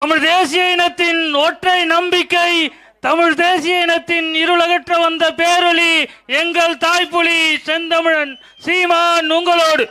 தமிழ் தேசிய இனத்தின் ஒற்றை நம்பிக்கை, தமிழ் தேசிய இனத்தின் இருளகற்ற வந்த பேரொளி எங்கள் தாய்ப்புலி செந்தமிழன் சீமான் உங்களோடு.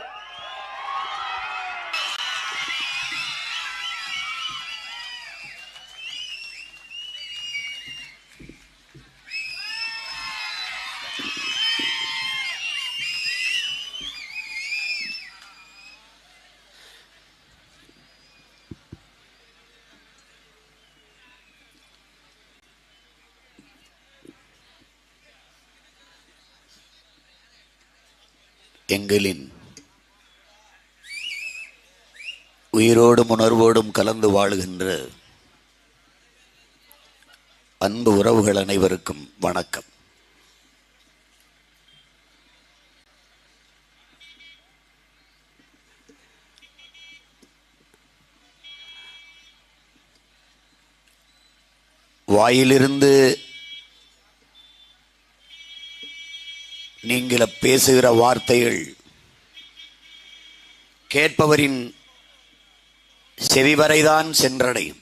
எங்களின் உயிரோடும் உணர்வோடும் கலந்து வாழுகின்ற அன்பு உறவுகள் அனைவருக்கும் வணக்கம். வாயிலிருந்து நீங்கள் பேசுகிற வார்த்தைகள் கேட்பவரின் செவிவரைதான் சென்றடையும்.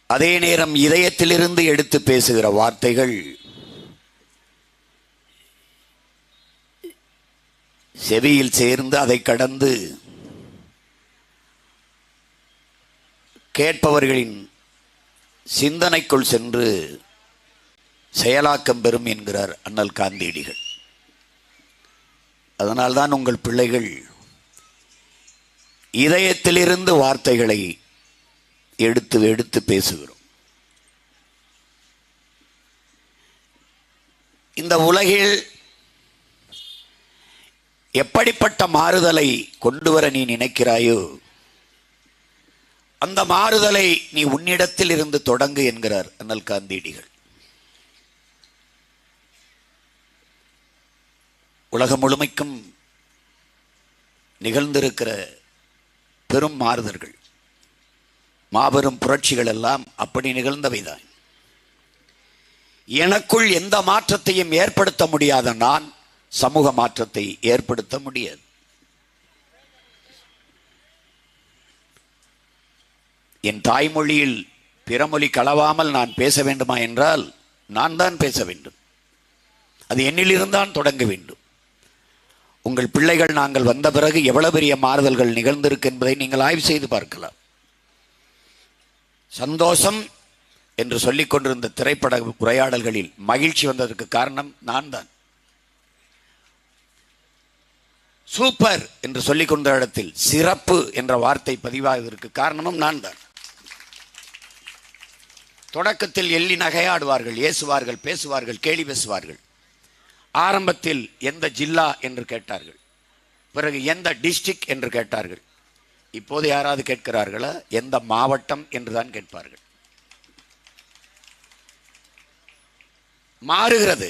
அதே நேரம் இதயத்திலிருந்து எடுத்து பேசுகிற வார்த்தைகள் செவியில் சேர்ந்து அதை கடந்து கேட்பவர்களின் சிந்தனைக்குள் சென்று செயலாக்கம் பெறும் என்கிறார் அண்ணல் காந்தியடிகள். அதனால்தான் உங்கள் பிள்ளைகள் இதயத்திலிருந்து வார்த்தைகளை எடுத்து எடுத்து பேசுகிறோம். இந்த உலகில் எப்படிப்பட்ட மாறுதலை கொண்டு வர நீ நினைக்கிறாயோ அந்த மாறுதலை நீ உன்னிடத்தில் இருந்து தொடங்கு என்கிறார் அண்ணல் காந்தியடிகள். உலகம் முழுமைக்கும் நிகழ்ந்திருக்கிற பெரும் மாறுதல்கள், மாபெரும் புரட்சிகள் எல்லாம் அப்படி நிகழ்ந்தவைதான். எனக்குள் எந்த மாற்றத்தையும் ஏற்படுத்த முடியாத நான் சமூக மாற்றத்தை ஏற்படுத்த முடியாது. என் தாய்மொழியில் பிறமொழி களவாமல் நான் பேச வேண்டுமா என்றால் நான் தான் பேச வேண்டும். அது என்னிலிருந்தான் தொடங்க வேண்டும். உங்கள் பிள்ளைகள் நாங்கள் வந்த பிறகு எவ்வளவு பெரிய மாறுதல்கள் நிகழ்ந்திருக்கு என்பதை நீங்கள் ஆய்வு செய்து பார்க்கலாம். சந்தோஷம் என்று சொல்லிக் கொண்டிருந்த திரைப்பட உரையாடல்களில் மகிழ்ச்சி வந்ததற்கு காரணம் நான் தான். சூப்பர் என்று சொல்லிக் கொண்ட இடத்தில் சிறப்பு என்ற வார்த்தை பதிவாவதற்கு காரணமும் நான் தான். தொடக்கத்தில் எள்ளி நகையாடுவார்கள், ஏசுவார்கள், பேசுவார்கள், கேலி பேசுவார்கள். ஆரம்பத்தில் எந்த ஜில்லா என்று கேட்டார்கள், பிறகு எந்த டிஸ்ட்ரிக்ட் என்று கேட்டார்கள். இப்போது யாராவது கேட்கிறார்களா? எந்த மாவட்டம் என்றுதான் கேட்பார்கள். மாறுகிறது.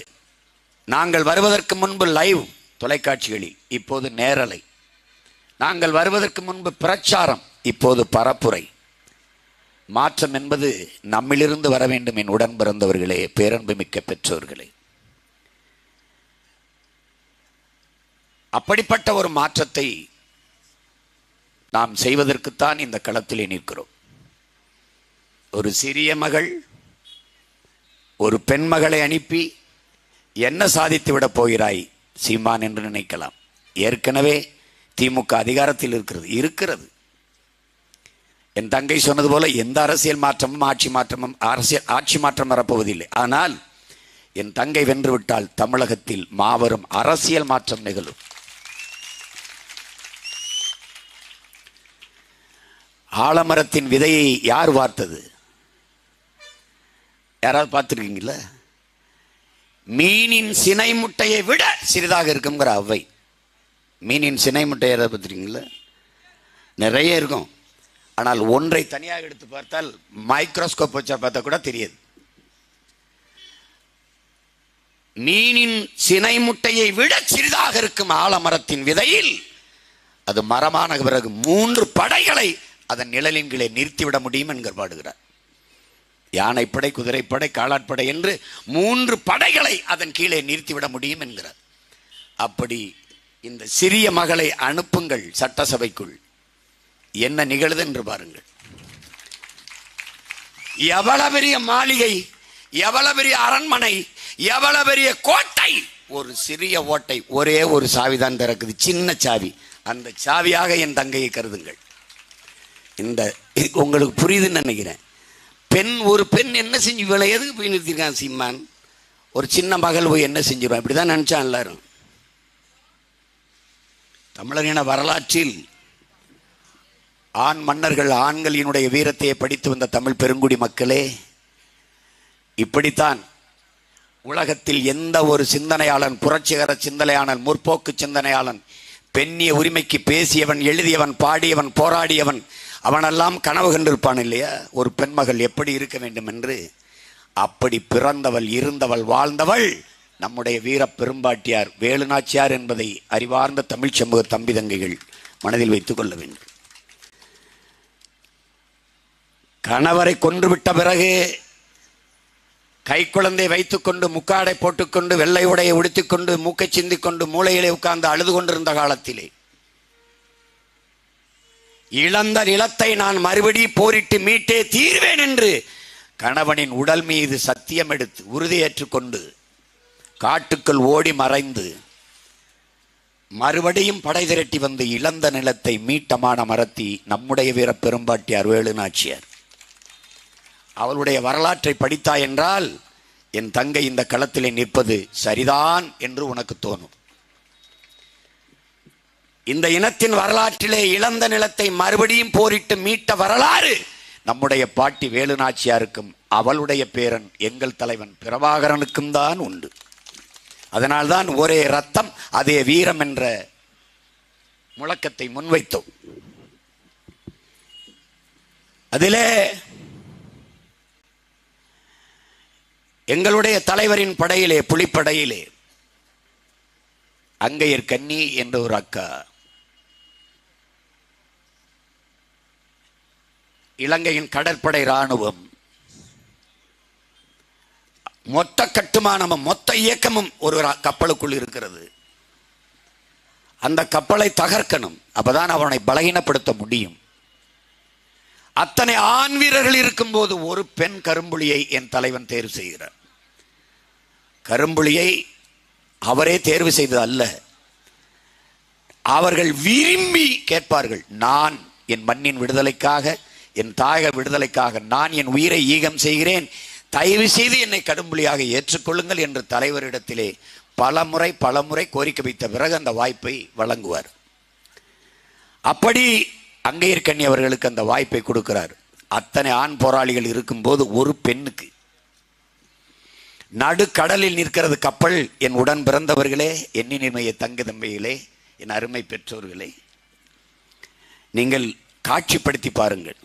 நாங்கள் வருவதற்கு முன்பு லைவ் தொலைக்காட்சிகளில், இப்போது நேரலை. நாங்கள் வருவதற்கு முன்பு பிரச்சாரம், இப்போது பரப்புரை. மாற்றம் என்பது நம்மிலிருந்து வர வேண்டும். என் உடன் பிறந்தவர்களே, பேரன்பு மிக்க பெற்றோர்களே, அப்படிப்பட்ட ஒரு மாற்றத்தை நாம் செய்வதற்குத்தான் இந்த களத்திலே நிற்கிறோம். ஒரு சிறிய மகள் ஒரு பெண் மகளை அனுப்பி என்ன சாதித்து விடப் போகிறாய் சீமான் என்று நினைக்கலாம். ஏற்கனவே திமுக அதிகாரத்தில் இருக்கிறது. என் தங்கை சொன்னது போல எந்த அரசியல் மாற்றமும் ஆட்சி மாற்றம் வரப்போவதில்லை. ஆனால் என் தங்கை வென்றுவிட்டால் தமிழகத்தில் மாபெரும் அரசியல் மாற்றம் நிகழும். ஆலமரத்தின் விதையை யார் வார்த்தது? யாராவது பார்த்துருக்கீங்களா? மீனின் சினை முட்டையை விட சிறிதாக இருக்குங்கிற அவை. மீனின் சினை முட்டை யாராவது பார்த்துருக்கீங்களா? நிறைய இருக்கும். ஆனால் ஒன்றை தனியாக எடுத்து பார்த்தால் மைக்ரோஸ்கோப் வச்சா பார்த்தா கூட தெரியாது. மீனின் சினை முட்டையை விட சிறிதாக இருக்கும் ஆலமரத்தின் விதையில் அது மரமான பிறகு 3 படைகளை அதன் நிழலின் கீழே நிறுத்திவிட முடியும் என்கிற பாடுகிறார். யானைப்படை, குதிரைப்படை, காலாட்படை என்று 3 படைகளை அதன் கீழே நிறுத்திவிட முடியும் என்கிறார். அப்படி இந்த சிறிய மகளை அனுப்புங்கள் சட்டசபைக்குள். என்ன நிகழுது என்று பாருங்கள். எவ்வளவு பெரிய மாளிகை, எவ்வளவு பெரிய அரண்மனை, எவ்வளவு பெரிய கோட்டை, ஒரு சிறிய ஓட்டை, ஒரே ஒரு சாவிதான் திறக்குது, சின்ன சாவி. அந்த சாவியாக என் தங்கையை கருதுங்கள். இந்த உங்களுக்கு புரியுதுன்னு நினைக்கிறேன். ஒரு பெண் என்ன செஞ்சு இவளை எதுக்கு போய் நிறுத்திருக்கான் சீமான்? ஒரு சின்ன மகள் போய் என்ன செஞ்சிடும்? இப்படிதான் நினைச்சான் எல்லாரும். தமிழரின வரலாற்றில் ஆண் மன்னர்கள், ஆண்களினுடைய வீரத்தையே படித்து வந்த தமிழ் பெருங்குடி மக்களே, இப்படித்தான் உலகத்தில் எந்த ஒரு சிந்தனையாளன், புரட்சிகர சிந்தனையாளன், முற்போக்கு சிந்தனையாளன், பெண்ணிய உரிமைக்கு பேசியவன், எழுதியவன், பாடியவன், போராடியவன், அவனெல்லாம் கனவு கண்டிருப்பான் இல்லையா, ஒரு பெண்மகள் எப்படி இருக்க வேண்டும் என்று. அப்படி பிறந்தவள், இருந்தவள், வாழ்ந்தவள் நம்முடைய வீர பெரும்பாட்டியார் வேலுநாச்சியார் என்பதை அறிவார்ந்த தமிழ் சமூக தம்பி தங்கைகள் மனதில் வைத்துக் கொள்ள வேண்டும். கணவரை கொன்றுவிட்ட பிறகு கைக்குழந்தை வைத்துக்கொண்டு, முக்காடை போட்டுக்கொண்டு, வெள்ளை உடையை உடுத்திக்கொண்டு, மூக்கை சிந்திக்கொண்டு, மூளையிலே உட்கார்ந்து அழுது கொண்டிருந்த காலத்திலே, இழந்த நிலத்தை நான் மறுபடி போரிட்டு மீட்டே தீர்வேன் என்று கணவனின் உடல் மீது சத்தியம் எடுத்து உறுதியேற்றுக்கொண்டு காட்டுக்குள் ஓடி மறைந்து மறுபடியும் படை திரட்டி வந்து இழந்த நிலத்தை மீட்டமான மரத்தி நம்முடைய வீர பெரும்பாட்டியார் வேலுநாச்சியார். அவளுடைய வரலாற்றை படித்தாய் என்றால் என் தங்கை இந்த களத்திலே நிற்பது சரிதான் என்று உனக்கு தோணும். இந்த இனத்தின் வரலாற்றிலே இழந்த நிலத்தை மறுபடியும் போரிட்டு மீட்ட வரலாறு நம்முடைய பாட்டி வேலுநாச்சியாருக்கும் அவளுடைய பேரன் எங்கள் தலைவன் பிரபாகரனுக்கும் தான் உண்டு. அதனால்தான் ஒரே ரத்தம் அதே வீரம் என்ற முழக்கத்தை முன்வைத்தோம். அதிலே எங்களுடைய தலைவரின் படையிலே, புலிப்படையிலே அங்கையர் கன்னி என்ற ஒரு அக்கா, இலங்கையின் கடற்படை இராணுவம், மொத்த கட்டுமானமும் மொத்த இயக்கமும் ஒரு கப்பலுக்குள் இருக்கிறது. அந்த கப்பலை தகர்க்கணும், அப்பதான் அவனை பலகீனப்படுத்த முடியும். அத்தனை ஆண் வீரர்கள் இருக்கும் போது ஒரு பெண் கரும்புலியை என் தலைவன் தேர்வு செய்கிறார். கரும்புலியை அவரே தேர்வு செய்தது அல்ல, அவர்கள் விரும்பி கேட்பார்கள். நான் என் மண்ணின் விடுதலைக்காக, என் தாயக விடுதலைக்காக நான் என் உயிரை ஈகம் செய்கிறேன், தயவு செய்து என்னை கடும்புலியாக ஏற்றுக்கொள்ளுங்கள் என்று தலைவரிடத்திலே பலமுறை கோரிக்கை வைத்த பிறகு அந்த வாய்ப்பை வழங்குவார். அப்படி அங்கையர் கன்னி அவர்களுக்கு அந்த வாய்ப்பை கொடுக்கிறார். அத்தனை ஆண் போராளிகள் இருக்கும்போது ஒரு பெண்ணுக்கு நடுக்கடலில் நிற்கிறது கப்பல். என் உடன் பிறந்தவர்களே, எண்ணினிமைய தங்க தம்பிகளே, என் அருமை பெற்றோர்களே, நீங்கள் காட்சிப்படுத்தி பாருங்கள்.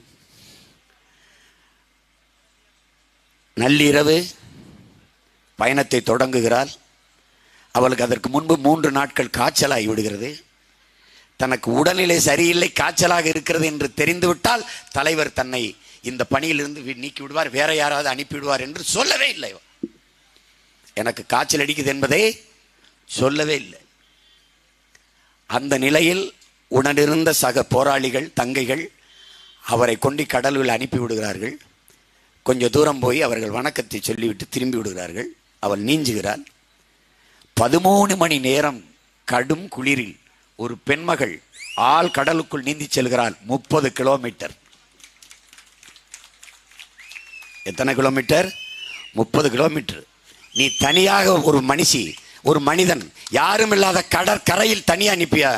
நள்ளிரவு பயணத்தை தொடங்குகிறாள். அவளுக்கு அதற்கு முன்பு 3 நாட்கள் காய்ச்சலாகி விடுகிறது. தனக்கு உடல்நிலை சரியில்லை, காய்ச்சலாக இருக்கிறது என்று தெரிந்துவிட்டால் தலைவர் தன்னை இந்த பணியிலிருந்து நீக்கி விடுவார், வேற யாராவது அனுப்பிவிடுவார் என்று சொல்லவே இல்லை. எனக்கு காய்ச்சல் அடிக்குது என்பதை சொல்லவே இல்லை. அந்த நிலையில் உடனிருந்த சக போராளிகள், தங்கைகள் அவரை கொண்டு கடலில் அனுப்பி விடுகிறார்கள். கொஞ்சம் தூரம் போய் அவர்கள் வணக்கத்தை சொல்லிவிட்டு திரும்பி விடுகிறார்கள். அவள் நீஞ்சுகிறாள். 13 மணி நேரம் கடும் குளிரில் ஒரு பெண்மகள் ஆள் கடலுக்குள் நீந்தி செல்கிறாள். 30 கிலோமீட்டர். எத்தனை கிலோமீட்டர்? 30 கிலோமீட்டர். நீ தனியாக ஒரு மனிதன் யாரும் இல்லாத கடற்கரையில் தனியா அனுப்பியா?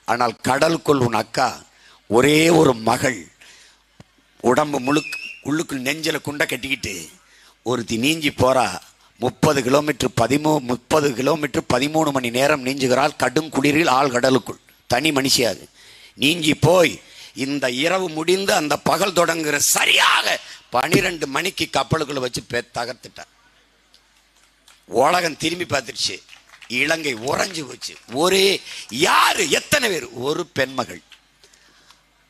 ஆனால் கடலுக்குள் உன் அக்கா, ஒரே ஒரு மகள், உடம்பு உள்ளுக்குள் நெஞ்சில குண்டை கட்டிக்கிட்டு ஒருத்தி நீஞ்சி போறா. 30 கிலோமீட்டர் 13 மணி நேரம் நீஞ்சுகிறாள். கடும் குளிரில் ஆள் கடலுக்குள் தனி மனுஷியாது நீஞ்சி போய் இந்த இரவு முடிந்து அந்த பகல் தொடங்குகிற சரியாக 12 மணிக்கு கப்பலுக்குள்ள வச்சு தகர்த்துட்டார். உலகம் திரும்பி பார்த்துருச்சு. இலங்கை உறைஞ்சு போச்சு. ஒரே யாரு, எத்தனை பேர்? ஒரு பெண்மகள்.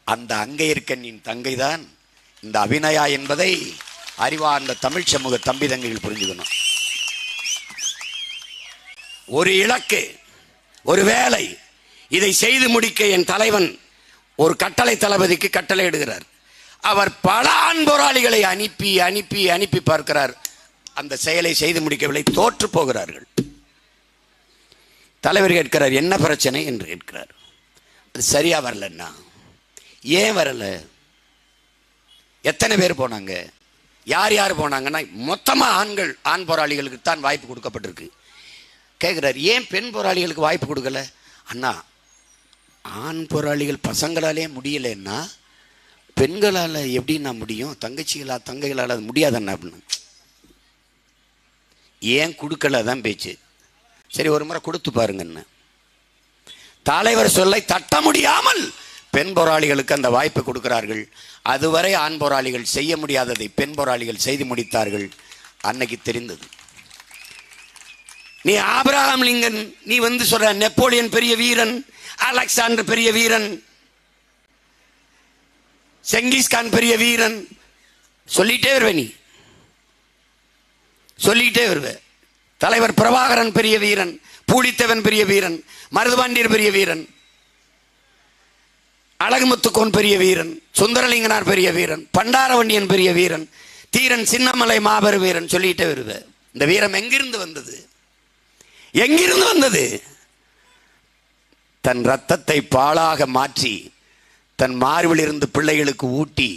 அந்த அங்கையர் கண்ணின் தங்கைதான் இந்த அபிநயா என்பதை அறிவார்ந்த தமிழ் சமூக தம்பி தங்கைகள் புரிஞ்சுக்கணும். ஒரு இலக்கு, ஒரு வேலை, இதை செய்து முடிக்க என் தலைவன் ஒரு கட்டளை தளபதிக்கு கட்டளை இடுகிறார். அவர் பல ஆண் போராளிகளை அனுப்பி அனுப்பி அனுப்பி பார்க்கிறார். அந்த செயலை செய்து முடிக்கவில்லை, தோற்று போகிறார்கள். தலைவர் கேட்கிறார், என்ன பிரச்சனை என்று கேட்கிறார். அது சரியா வரலன்னா, ஏன் வரல, எத்தனை பேர் போனாங்க, யார் யார் போனாங்கன்னா மொத்தமா ஆண்கள், ஆண் போராளிகளுக்கு தான் வாய்ப்பு கொடுக்கப்பட்டிருக்கு. கேட்கிறார், ஏன் பெண் போராளிகளுக்கு வாய்ப்பு கொடுக்கல? அண்ணா, ஆண் போராளிகள் பசங்களாலே முடியலன்னா பெண்களால் எப்படின்னா முடியும், தங்கைகளால் அது முடியாதண்ணா அப்படின்னு. ஏன் கொடுக்கல தான் பேச்சு. சரி, ஒரு முறை கொடுத்து பாருங்கன்னு தலைவர் சொல்லை தட்ட முடியாமல் பெண் போராளிகளுக்கு அந்த வாய்ப்பை கொடுக்கிறார்கள். அதுவரை ஆண் போராளிகள் செய்ய முடியாததை பெண் போராளிகள் செய்து முடித்தார்கள். அன்னைக்கு தெரிந்தது. நீ ஆபிரகாம் லிங்கன், நீ வந்து சொல்ற நெப்போலியன் பெரிய வீரன், அலெக்சாண்டர் பெரிய வீரன், செங்கிஸ்கான் பெரிய வீரன், சொல்லிட்டே வருவே, நீ சொல்லிட்டே வருவே. தலைவர் பிரபாகரன் பெரிய வீரன், பூலித்தேவன் பெரிய வீரன், மருதுபாண்டியர் பெரிய வீரன், அழகுமுத்துக்கோன் பெரிய வீரன், சுந்தரலிங்கனார் பெரிய வீரன், பண்டாரவண்டியன் பெரிய வீரன், தீரன் சின்னமலை மாபெரு வீரன், சொல்லிட்டே வருவே. இந்த வீரம் எங்கிருந்து வந்தது? எங்கிருந்து வந்தது? தன் ரத்தத்தை பாலாக மாற்றி தன் மார்பில் இருந்து பிள்ளைகளுக்கு ஊட்டி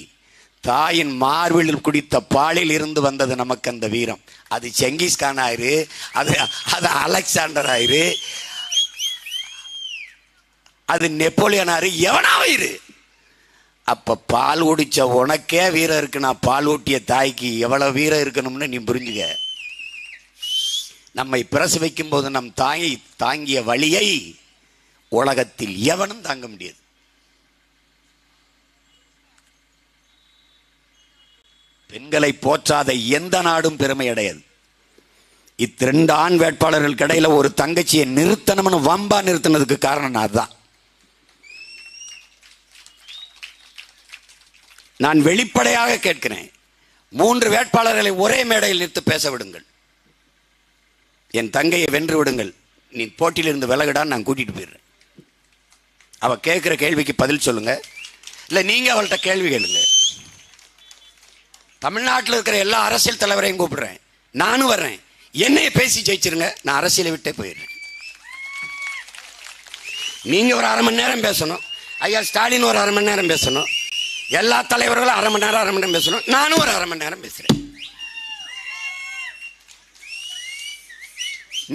தாயின் மார்பில் குடித்த பாலில் இருந்து வந்தது நமக்கு அந்த வீரம். அது செங்கிஸ்கான் ஆயிரு, அது அலெக்சாண்டர் ஆயிரு, அது நெப்போலியன் ஆயிரு, எவனாயிரு. அப்ப பால் குடிச்ச உனக்கே வீரம் இருக்குன்னா பால் ஊட்டிய தாய்க்கு எவ்வளவு வீரம் இருக்கணும்னு நீ புரிஞ்சுக்க. நம்மை பிரசவிக்கும் போது நம் தாயை தாங்கிய வழியை உலகத்தில் எவனும் தாங்க முடியாது. பெண்களை போற்றாத எந்த நாடும் பெருமை அடையாது. இத்திரண்டு ஆண் வேட்பாளர்களுக்கு இடையில ஒரு தங்கச்சியை நிறுத்தணும்னு வம்பா நிறுத்தினதுக்கு காரணம் அதுதான். நான் வெளிப்படையாக கேட்கிறேன், 3 வேட்பாளர்களை ஒரே மேடையில் நிறுத்தி பேச விடுங்கள். என் தங்கையை வென்று விடுங்கள். நீ போட்டியிலிருந்து விலகிடான்னு நான் கூட்டிட்டு போயிடுறேன். அவ கேட்கிற கேள்விக்கு பதில் சொல்லுங்க, இல்ல நீங்க அவள்கிட்ட கேள்வி கேளுங்க. தமிழ்நாட்டில் இருக்கிற எல்லா அரசியல் தலைவரையும் கூப்பிடுறேன், நானும் வர்றேன். என்னைய பேசி ஜெயிச்சிருங்க, நான் அரசியலை விட்டே போயிடுறேன். நீங்க ஒரு 1/2 மணி நேரம் பேசணும், ஐயா ஸ்டாலின் ஒரு 1/2 மணி நேரம் பேசணும், எல்லா தலைவர்களும் 1/2 மணி நேரம் பேசணும், நானும் ஒரு 1/2 மணி நேரம் பேசுறேன்.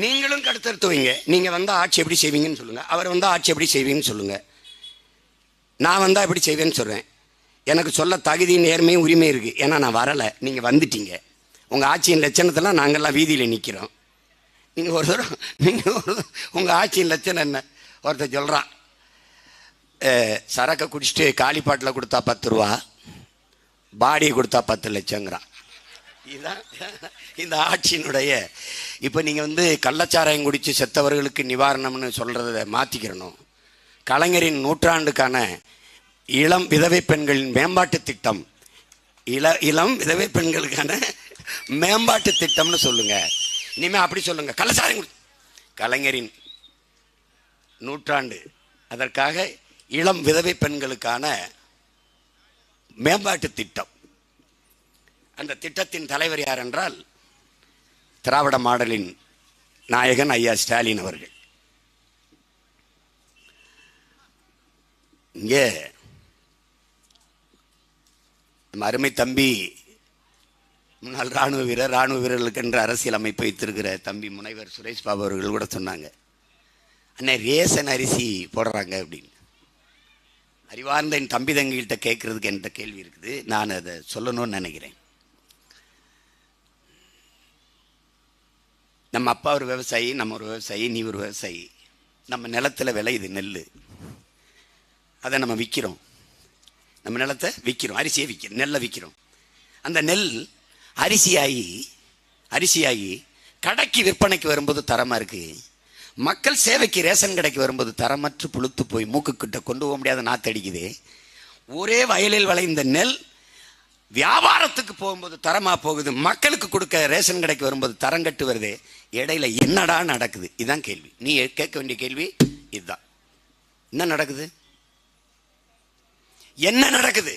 நீங்களும் கடுத்தெடுத்துவீங்க. நீங்க வந்தா ஆட்சி எப்படி செய்வீங்கன்னு சொல்லுங்க, அவர் வந்தா ஆட்சி எப்படி செய்வீங்கன்னு சொல்லுங்க, நான் வந்தா எப்படி செய்வேன்னு சொல்றேன். எனக்கு சொல்ல தகுதி, நேர்மையும் உரிமை இருக்கு. ஏன்னா நான் வரலை, நீங்க வந்துட்டீங்க. உங்க ஆட்சியின் லட்சணத்தெல்லாம் நாங்கள்லாம் வீதியில நிற்கிறோம். நீங்க உங்க ஆட்சியின் லட்சணம் என்ன? ஒருத்தர் சொல்றான், சரக்கை குடிச்சிட்டு காலிப்பாட்டில் கொடுத்தா 10 ரூபா, பாடியை கொடுத்தா 10 லட்சங்கிறான். இதுதான் இந்த ஆட்சியினுடைய. இப்போ நீங்கள் வந்து கள்ளச்சாராயம் குடித்து செத்தவர்களுக்கு நிவாரணம்னு சொல்கிறத மாற்றிக்கிறணும். கலைஞரின் நூற்றாண்டுக்கான இளம் விதவை பெண்களின் மேம்பாட்டு திட்டம், இளம் விதவை பெண்களுக்கான மேம்பாட்டு திட்டம்னு சொல்லுங்க. இனிமேல் அப்படி சொல்லுங்க. கள்ளச்சாராயம் கலைஞரின் நூற்றாண்டு, அதற்காக இளம் விதவை பெண்களுக்கான மேம்பாட்டு திட்டம். அந்த திட்டத்தின் தலைவர் யார் என்றால் திராவிட மாடலின் நாயகன் ஐயா ஸ்டாலின் அவர்கள். இங்கே நம்ம அருமை தம்பி, முன்னாள் ராணுவ வீரர்களுக்கு என்ற அரசியல் அமைப்பு வைத்திருக்கிற தம்பி முனைவர் சுரேஷ் பாபு அவர்கள் கூட சொன்னாங்க, அண்ணே ரேசன் அரிசி போடுறாங்க அப்படின்னு. அறிவார்ந்த என் தம்பி தங்கிட்ட கேட்கறதுக்கு என்கிட்ட கேள்வி இருக்குது, நான் அதை சொல்லணும்னு நினைக்கிறேன். நம்ம அப்பா ஒரு விவசாயி, நம்ம ஒரு விவசாயி, நீ ஒரு விவசாயி. நம்ம நிலத்தில் விளையுது நெல், அதை நம்ம விற்கிறோம். நம்ம நிலத்தை விற்கிறோம், அரிசியை விற்கிறோம், நெல்லை விற்கிறோம். அந்த நெல் அரிசியாகி கடைக்கு விற்பனைக்கு வரும்போது தரமாக இருக்குது, மக்கள் சேவைக்கு ரேஷன் கடைக்கு வரும்போது தரமற்று புழுத்து போய் மூக்குக்கிட்ட கொண்டு போக முடியாத நாத்தடிக்குது. ஒரே வயலில் விளைந்த நெல் வியாபாரத்துக்கு போகும்போது தரமாக போகுது, மக்களுக்கு கொடுக்க ரேஷன் கடைக்கு வரும்போது தரங்கட்டு வருது. இடையில என்னடா நடக்குது? இதுதான் கேள்வி. நீ கேட்க வேண்டிய கேள்வி இதுதான். என்ன நடக்குது? என்ன நடக்குது?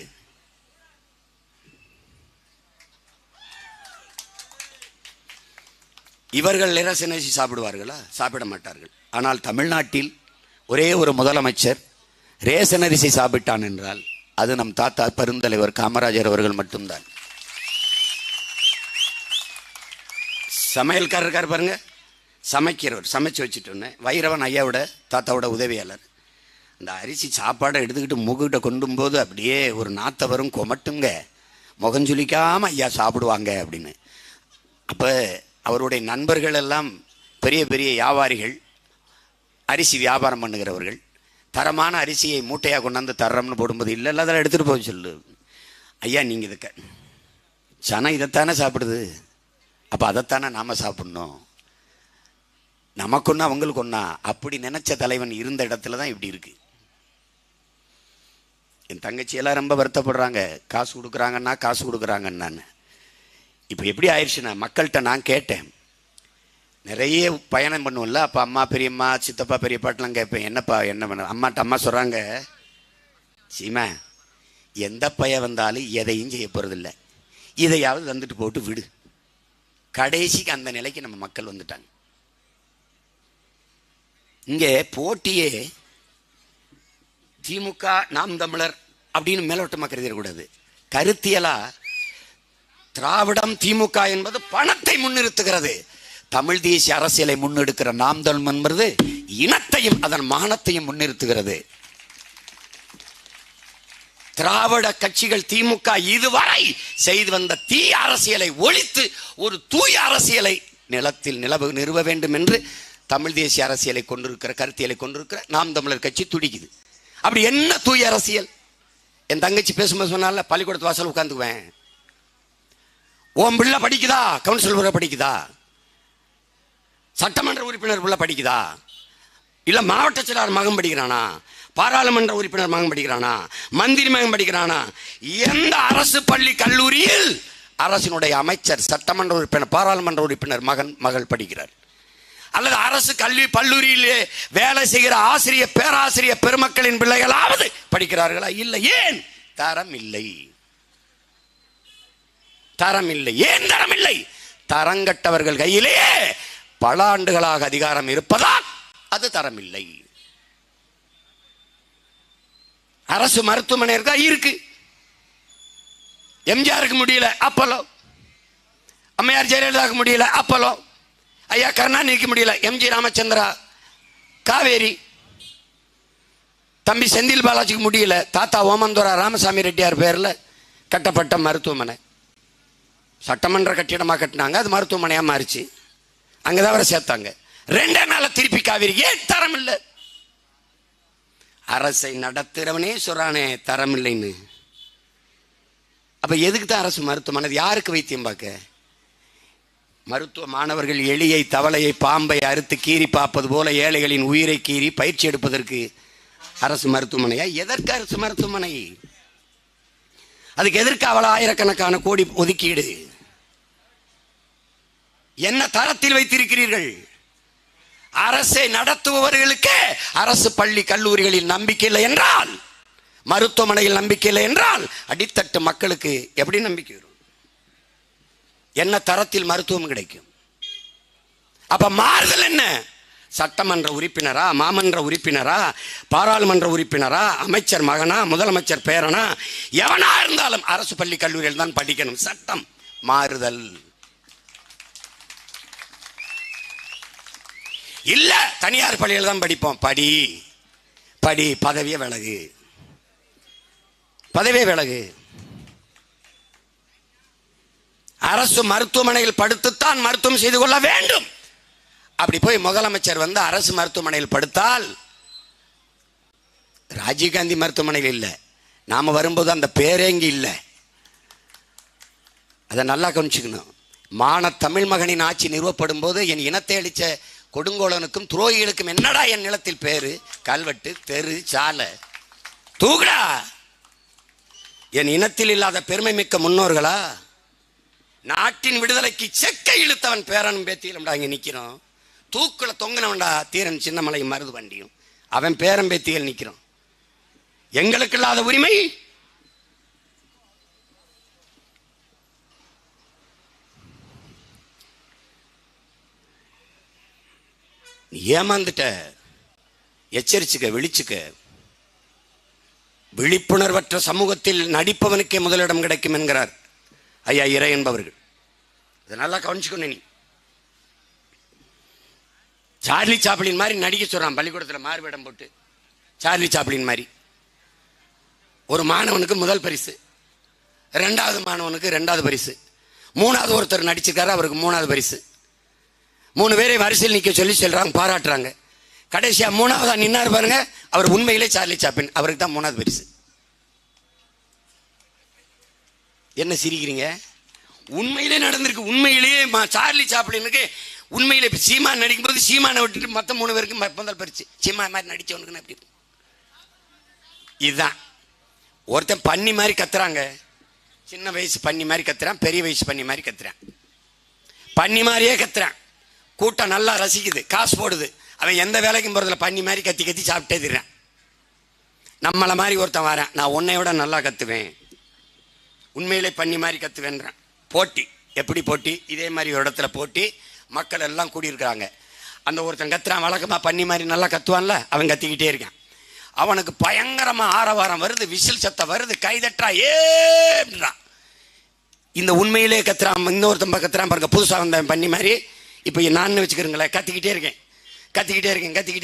இவர்கள் ரேஷன் அரிசி சாப்பிடுவார்களா? சாப்பிட மாட்டார்கள். ஆனால் தமிழ்நாட்டில் ஒரே ஒரு முதலமைச்சர் ரேஷன் அரிசி சாப்பிட்டான் என்றால் அது நம் தாத்தா பெருந்தலைவர் காமராஜர் அவர்கள் மட்டும்தான். சமையல்காரர் இருக்கார் பாருங்க, சமைக்கிறவர், சமைச்சு வச்சுட்டோன்னு வைரவன் ஐயாவோட தாத்தாவோட உதவியாளர் அந்த அரிசி சாப்பாடை எடுத்துக்கிட்டு முகிட்ட கொண்டும் போது அப்படியே ஒரு நாத்த வரும், கொமட்டுங்க, முகஞ்சொலிக்காம ஐயா சாப்பிடுவாங்க அப்படின்னு. அப்போ அவருடைய நண்பர்கள் எல்லாம் பெரிய பெரிய வியாபாரிகள், அரிசி வியாபாரம் பண்ணுகிறவர்கள். தரமான அரிசியை மூட்டையாக கொண்டாந்து தர்றோம்னு போடும்போது இல்லை இல்லை அதெல்லாம் எடுத்துகிட்டு போக சொல்லு. ஐயா நீங்கள் இதுக்க சனம் இதைத்தானே சாப்பிடுது, அப்போ அதைத்தானே நாம் சாப்பிட்ணும், நமக்கு ஒன்றா அவங்களுக்கு ஒன்றா அப்படி நினச்ச தலைவன் இருந்த இடத்துல தான் இப்படி இருக்கு. என் தங்கச்சியெல்லாம் ரொம்ப வருத்தப்படுறாங்க, காசு கொடுக்குறாங்கன்னா காசு கொடுக்குறாங்கன்னு. இப்போ எப்படி ஆயிடுச்சுன்னா மக்கள்கிட்ட நான் கேட்டேன், நிறைய பயணம் பண்ணுவோம்ல, அப்போ அம்மா பெரியம்மா சித்தப்பா பெரியப்பாட்டெலாம் கேட்பேன், என்னப்பா என்ன பண்ண அம்மாட்ட. அம்மா சொல்கிறாங்க, சீமா எந்த பையன் வந்தாலும் எதையும் செய்ய போகிறதில்ல, இதையாவது வந்துட்டு போட்டு விடு. கடைசிக்கு அந்த நிலைக்கு நம்ம மக்கள் வந்துட்டாங்க. இங்கே போட்டியே திமுக நாம் தமிழர் அப்படின்னு மேலோட்டமாக கருதிடக்கூடாது. கருத்தியலா திராவிடம் திமுக என்பது பணத்தை முன்னிறுத்துகிறது. தமிழ் தேசிய அரசியலை முன்னெடுக்கிற நாம் தமிழ் என்பது இனத்தையும் அதன் மானத்தையும் முன்னிறுத்துகிறது. திராவிட கட்சிகள் திமுக இதுவரை செய்து வந்த தீய அரசியலை ஒழித்து ஒரு தூய அரசியலை நிலத்தில் நிறுவ வேண்டும் என்று தமிழ் தேசிய அரசியலை கொண்டிருக்கிற கருத்தியலை கொண்டிருக்கிற நாம் தமிழர் கட்சி துடிக்குது. அப்படி என்ன தூய அரசியல்? என் தங்கச்சி பேசும்போது சொன்னால, பள்ளிக்கூடத்து வாசல் உட்காந்துக்குவேன், உன் பிள்ளை படிக்குதா, கவுன்சில் பிள்ளை படிக்குதா, சட்டமன்ற உறுப்பினர் பிள்ளை படிக்குதா, இல்ல மாவட்ட செயலாளர் மகன் படிக்கிறானா, பாராளுமன்ற உறுப்பினர் மகன் படிக்கிறானா, மந்திரி மகன் படிக்கிறானா, எந்த அரசு பள்ளி கல்லூரியில் அரசினுடைய அமைச்சர் சட்டமன்ற உறுப்பினர் பாராளுமன்ற உறுப்பினர் மகள் படிக்கிறார், அல்லது அரசு கல்வி கல்லூரியிலே வேலை செய்கிற ஆசிரியர் பேராசிரியர் பெருமக்களின் பிள்ளைகளாவது படிக்கிறார்களா? இல்லை. ஏன்? தரம் இல்லை. தரம் இல்லை. ஏன் தரம் இல்லை? தரங்கட்டவர்கள் கையிலேயே பல ஆண்டுகளாக அதிகாரம் இருப்பதால் அது தரம் இல்லை. அரசு மருத்துவமனை இருக்கா? இருக்கு. எம்ஜிஆருக்கு முடியல, அப்பலோ. அம்மையார் ஜெயலலிதாவுக்கு முடியல, அப்பலோ. ஐயா கருணாநிதிக்கு முடியல, எம்ஜி ராமச்சந்திரா, காவேரி. தம்பி செந்தில் பாலாஜிக்கு முடியல, தாத்தா ஓமந்தோரா ராமசாமி ரெட்டியார் பேர்ல கட்டப்பட்ட மருத்துவமனை. சட்டமன்ற கட்டிடமாக கட்டினாங்க, அது மருத்துவமனையா மாறிச்சு, அங்கதான் வர சேர்த்தாங்க. 2 நாள் திருப்பி காவேரி. ஏன் தரம் இல்லை? அரசை நடத்துறவனே சொல்றானே தரம் இல்லைன்னு. அப்ப எதுக்கு தான் அரசு மருத்துவமனை? யாருக்கு வைத்தியம் பார்க்க? மருத்துவ மாணவர்கள் எலியை தவளையை பாம்பை அறுத்து கீறி பார்ப்பது போல ஏழைகளின் உயிரை கீறி பயிற்சி எடுப்பதற்கு அரசு மருத்துவமனையா? எதற்கு அரசு மருத்துவமனை? அதுக்கு எதற்கு அவ்வளவு ஆயிரக்கணக்கான கோடி ஒதுக்கீடு? என்ன தரத்தில் வைத்திருக்கிறீர்கள்? அரசை நடத்துபவர்களுக்கு அரசு பள்ளி கல்லூரிகளில் நம்பிக்கை இல்லை என்றால், மருத்துவமனையில் நம்பிக்கை இல்லை என்றால், அடித்தட்டு மக்களுக்கு எப்படி நம்பிக்கை வரும்? என்ன தரத்தில் மருத்துவம் கிடைக்கும்? அப்ப மாறுதல் என்ன? சட்டமன்ற உறுப்பினரா, மாமன்ற உறுப்பினரா, பாராளுமன்ற உறுப்பினரா, அமைச்சர் மகனா, முதலமைச்சர் பேரனா, எவனா இருந்தாலும் அரசு பள்ளி கல்லூரியில் தான் படிக்கணும். சட்டம் மாறுதல் இல்ல. தனியார் பள்ளியில் தான் படிப்போம். படி படி, பதவியே விலகு, பதவியே விலகு. அரசு மருத்துவமனையில் படுத்துத்தான் மருத்துவம் செய்து கொள்ள வேண்டும். அப்படி போய் முதலமைச்சர் வந்து அரசு மருத்துவமனையில் படுத்தால், ராஜீவ்காந்தி மருத்துவமனையில் இல்லை, நாம வரும்போது அந்த பேரே இங்க இல்லை. அதை நல்லா கவனிச்சுக்கணும். மான தமிழ் மகனின் ஆட்சி நிறுவப்படும் போது என் இனத்தை அளித்த கொடுங்கோலனுக்கும் துரோகிகளுக்கும் என்னடா என் நிலத்தில் பேரு? கல்வெட்டு, தெரு, சாலை. தூக்குடா. என் இனத்தில் இல்லாத பெருமை மிக்க முன்னோர்களா? நாட்டின் விடுதலைக்கு செக்கை இழுத்தவன் பேரனும் பேத்தியிலும் இங்க நிக்கிறோம். தூக்குல தொங்கினவன்டா தீரன் சின்னமலை மருது வண்டியும், அவன் பேரன் பேத்திகள் நிக்கிறோம். எங்களுக்கு இல்லாத உரிமை ஏமாந்துட்ட, எச்சரிச்சுக்க, விழிச்சுக்க. விழிப்புணர்வற்ற சமூகத்தில் நடிப்பவனுக்கே முதலிடம் கிடைக்கும் என்கிறார் ஐயா இறை என்பவர்கள். அதை நல்லா கவனிச்சுக்கணும். நீ சார்லி சாப்ளின் மாதிரி நடிக்க சொல்றான் பள்ளிக்கூடத்தில் மாறுவேடம் போட்டு. சார்லி சாப்ளின் மாதிரி ஒரு மாணவனுக்கு முதல் பரிசு, ரெண்டாவது மாணவனுக்கு ரெண்டாவது பரிசு, மூணாவது ஒருத்தர் நடிச்சிருக்காரு, அவருக்கு மூணாவது பரிசு. 3 பேரை வரிசையில் நிற்க சொல்லி சொல்றாங்க, பாராட்டுறாங்க. கடைசியா மூணாவதா நின்னாரு பாருங்க, அவர் உண்மையிலே சார்லி சாப்ளின், அவருக்கு தான் மூணாவது பரிசு. என்ன சிரிக்கிறீங்க? உண்மையிலே நடந்திருக்கு. உண்மையிலேயே சார்லி சாப்ளினுக்கு உண்மையிலே சீமான் நடிக்கும்போது சீமானை விட்டுட்டு மற்ற 3 பேருக்கு முதல் பரிசு. சீமா மாதிரி நடிச்சவனுக்கு அப்படி. இதுதான் ஒருத்தன் பண்ணி மாதிரி கத்துறாங்க. சின்ன வயசு பண்ணி மாதிரி கத்துறான், பெரிய வயசு பண்ணி மாதிரி கத்துறான். பண்ணி மாதிரியே கத்துறான், கூட்டம் நல்லா ரசிக்குது, காசு போடுது. அவன் எந்த வேலைக்கும் போறதுல பண்ணி மாதிரி கத்தி கத்தி சாப்பிட்டே திடுறான். நம்மளை மாதிரி ஒருத்தன் வரான், நான் உன்னை விட நல்லா கத்துவேன், உண்மையிலே பண்ணி மாதிரி கத்துவேன்றான். போட்டி. எப்படி போட்டி? இதே மாதிரி ஒரு இடத்துல போட்டி, மக்கள் எல்லாம் கூடியிருக்கிறாங்க. அந்த ஒருத்தன் கத்துறான், வழக்கமா பண்ணி மாதிரி நல்லா கத்துவான்ல, அவன் கத்திக்கிட்டே இருக்கான். அவனுக்கு பயங்கரமா ஆரவாரம் வருது, விசில் சத்தம் வருது, கைதட்டா ஏன்றான். இந்த உண்மையிலே கத்துறான். இன்னொருத்தன் கத்துறான் பாருங்க, புதுசாக வந்தவன் பண்ணி மாதிரி. இப்போ நான் வச்சுக்கிறீங்களேன், கத்திக்கிட்டே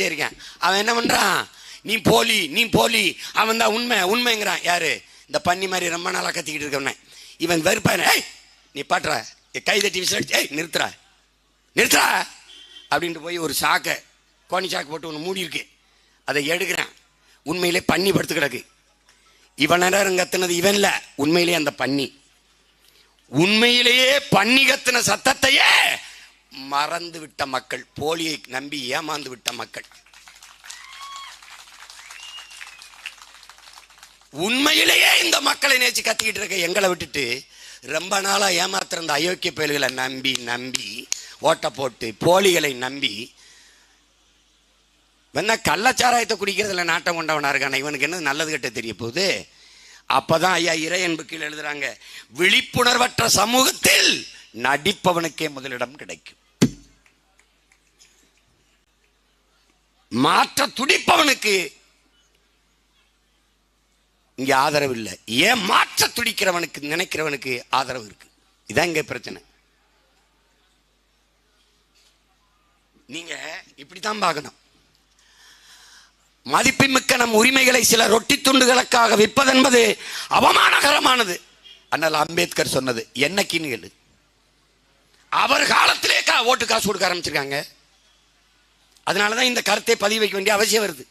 இருக்கேன். அவன் என்ன பண்றான்? நீ போலி, நீ போலி, அவன் தான் உண்மை உண்மைங்கிறான். யாரு? இந்த பண்ணி மாதிரி ரொம்ப நாளா கத்திக்கிட்டு இருக்கவன. இவன் வெறுப்பான, நீ பாட்டுற, கைதட்டி விசில், நிறுத்துறா அப்படின்ட்டு போய் ஒரு சாக்கை, கோணி சாக்கு போட்டு ஒன்று மூடி இருக்கு, அதை எடுக்கிறான். உண்மையிலே பண்ணி படுத்து கிடக்கு. இவன் நேரம் கத்துனது இவன் இல்ல, உண்மையிலே அந்த பண்ணி. உண்மையிலேயே பண்ணி கத்துன சத்தத்தையே மறந்து விட்ட மக்கள், போலியை நம்பி ஏமாந்து விட்ட மக்கள். உண்மையிலேயே இந்த மக்களை நேச்சு கத்திக்கிட்டு இருக்க எங்களை விட்டுட்டு ரொம்ப நாளா ஏமாத்துற அந்த அயோக்கிய பயல்களை நம்பி நம்பி ஓட்ட போட்டு போலிகளை நம்பி வேணா கள்ளச்சாராயத்தை குடிக்கிறதுல நாட்டம் கொண்டவனா இருக்கான, இவனுக்கு என்ன நல்லது கெட்ட தெரிய போகுது? அப்பதான் ஐயா இறை என்பு கீழ் எழுதுறாங்க, விழிப்புணர்வற்ற சமூகத்தில் நடிப்பவனுக்கே முதலிடம் கிடைக்கும், மாற்ற துடிப்பவனுக்கு இங்க ஆதரவு இல்லை. ஏன் மாற்ற துடிக்கிறவனுக்கு, நினைக்கிறவனுக்கு ஆதரவு இருக்கு. இதான் இங்க பிரச்சனை. நீங்க இப்படித்தான் பார்க்கணும். மதிப்புமிக்க நம் உரிமைகளை சில ரொட்டி துண்டுகளுக்காக விற்பதென்பது அவமானகரமானது. அண்ணல் அம்பேத்கர் சொன்னது என்னைக்குன்னு கேளு. அவர் காலத்திலே ஓட்டு காசு கொடுக்க ஆரம்பிச்சிருக்காங்க. அதனாலதான் இந்த கருத்தை பதிவு வைக்க வேண்டிய அவசியம் வருது.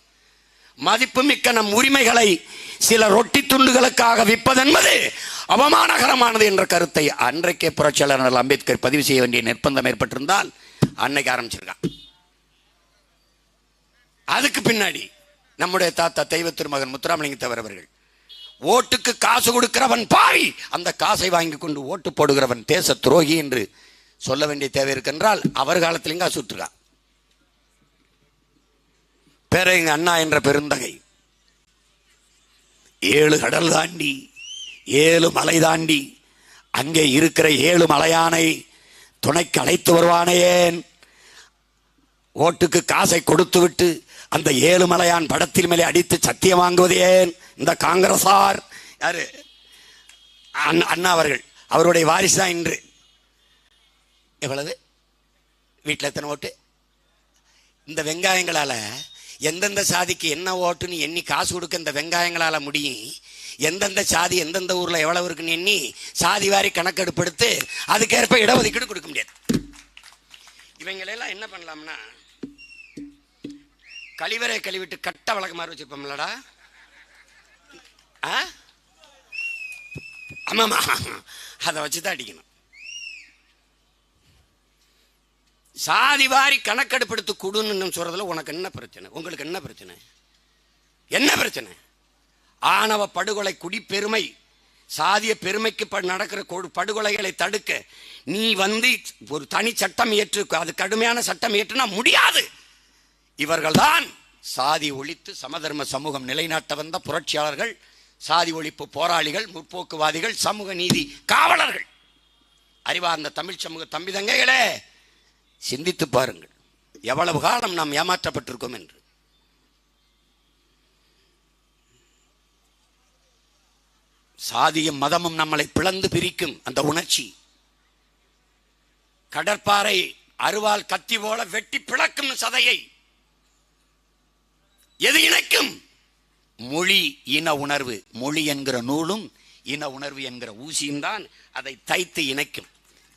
மதிப்புமிக்க நம் உரிமைகளை சில ரொட்டி துண்டுகளுக்காக விற்பதென்பது அவமானகரமானது என்ற கருத்தை அன்றைக்கே புரட்சியாளர் அண்ணல் அம்பேத்கர் பதிவு செய்ய வேண்டிய நிர்பந்தம் ஏற்பட்டிருந்தால் அன்னைக்கு ஆரம்பிச்சிருக்கான். அதுக்கு பின்னாடி நம்முடைய தாத்தா தெய்வ திருமகன் முத்துராமலிங்க தேவர் அவர்கள், ஓட்டுக்கு காசு கொடுக்கிறவன் பாவி, அந்த காசை வாங்கி கொண்டு ஓட்டு போடுகிறவன் தேச துரோகி என்று சொல்ல வேண்டிய தேவை இருக்கின்றால் அவர் காலத்திலும் காசு விட்டுருக்கான். பேரறிஞர் அண்ணா என்ற பெருந்தகை 7 கடல் தாண்டி 7 மலை தாண்டி அங்கே இருக்கிற 7 மலையானை துணைக்கு அழைத்து வருவானேன், ஓட்டுக்கு காசை கொடுத்து விட்டு அந்த 7 மலையான் படத்தில் மேலே அடித்து சத்தியம் வாங்குவது ஏன்? இந்த காங்கிரசார் யாரு? அண்ணா அவர்கள், அவருடைய வாரிசு தான். இன்று எவ்வளவு வீட்டில் எத்தனை ஓட்டு? இந்த வெங்காயங்களால எந்தெந்த சாதிக்கு என்ன ஓட்டுன்னு எண்ணி காசு கொடுக்க இந்த வெங்காயங்களால முடியும். எந்தெந்த சாதி எந்தெந்த ஊர்ல எவ்வளவு இருக்குன்னு எண்ணி சாதி வாரி கணக்கெடுப்படுத்து அதுக்கேற்ப இடஒதுக்கீடு கொடுக்க முடியாது. இவங்களெல்லாம் என்ன பண்ணலாம்னா, கழிவறை கழுவிட்டு கட்ட வழக்கு மாதிரி வச்சிருப்போம்லடா. ஆமாமா, அதை வச்சுதான் அடிக்கணும். சாதி வாரி கணக்கெடுப்படுத்து கொடுன்னு சொல்றதுல உனக்கு என்ன பிரச்சனை? உங்களுக்கு என்ன பிரச்சனை? என்ன பிரச்சனை? ஆணவ படுகொலை, குடிப்பெருமை, சாதிய பெருமைக்கு நடக்கிற படுகொலைகளை தடுக்க நீ ஒரு தனி சட்டம் ஏற்று, அது கடுமையான சட்டம் ஏற்றுனா முடியாது. இவர்கள்தான் சாதி ஒழித்து சமதர்ம சமூகம் நிலைநாட்ட வந்த புரட்சியாளர்கள், சாதி ஒழிப்பு போராளிகள், முற்போக்குவாதிகள், சமூக நீதி காவலர்கள். அறிவார்ந்த தமிழ் சமூக தம்பி தங்கைகளே, சிந்தித்து பாருங்கள். எவ்வளவு காலம் நாம் ஏமாற்றப்பட்டிருக்கோம் என்று. சாதியும் மதமும் நம்மளை பிளந்து பிரிக்கும் அந்த உணர்ச்சி. கடற்பாறை அருவாள் கத்தி போல வெட்டி பிளக்கும் சதையை எது இணைக்கும்? மொழி, இன உணர்வு. மொழி என்கிற நூலும் இன உணர்வு என்கிற ஊசியும் தான் அதை தைத்து இணைக்கும்.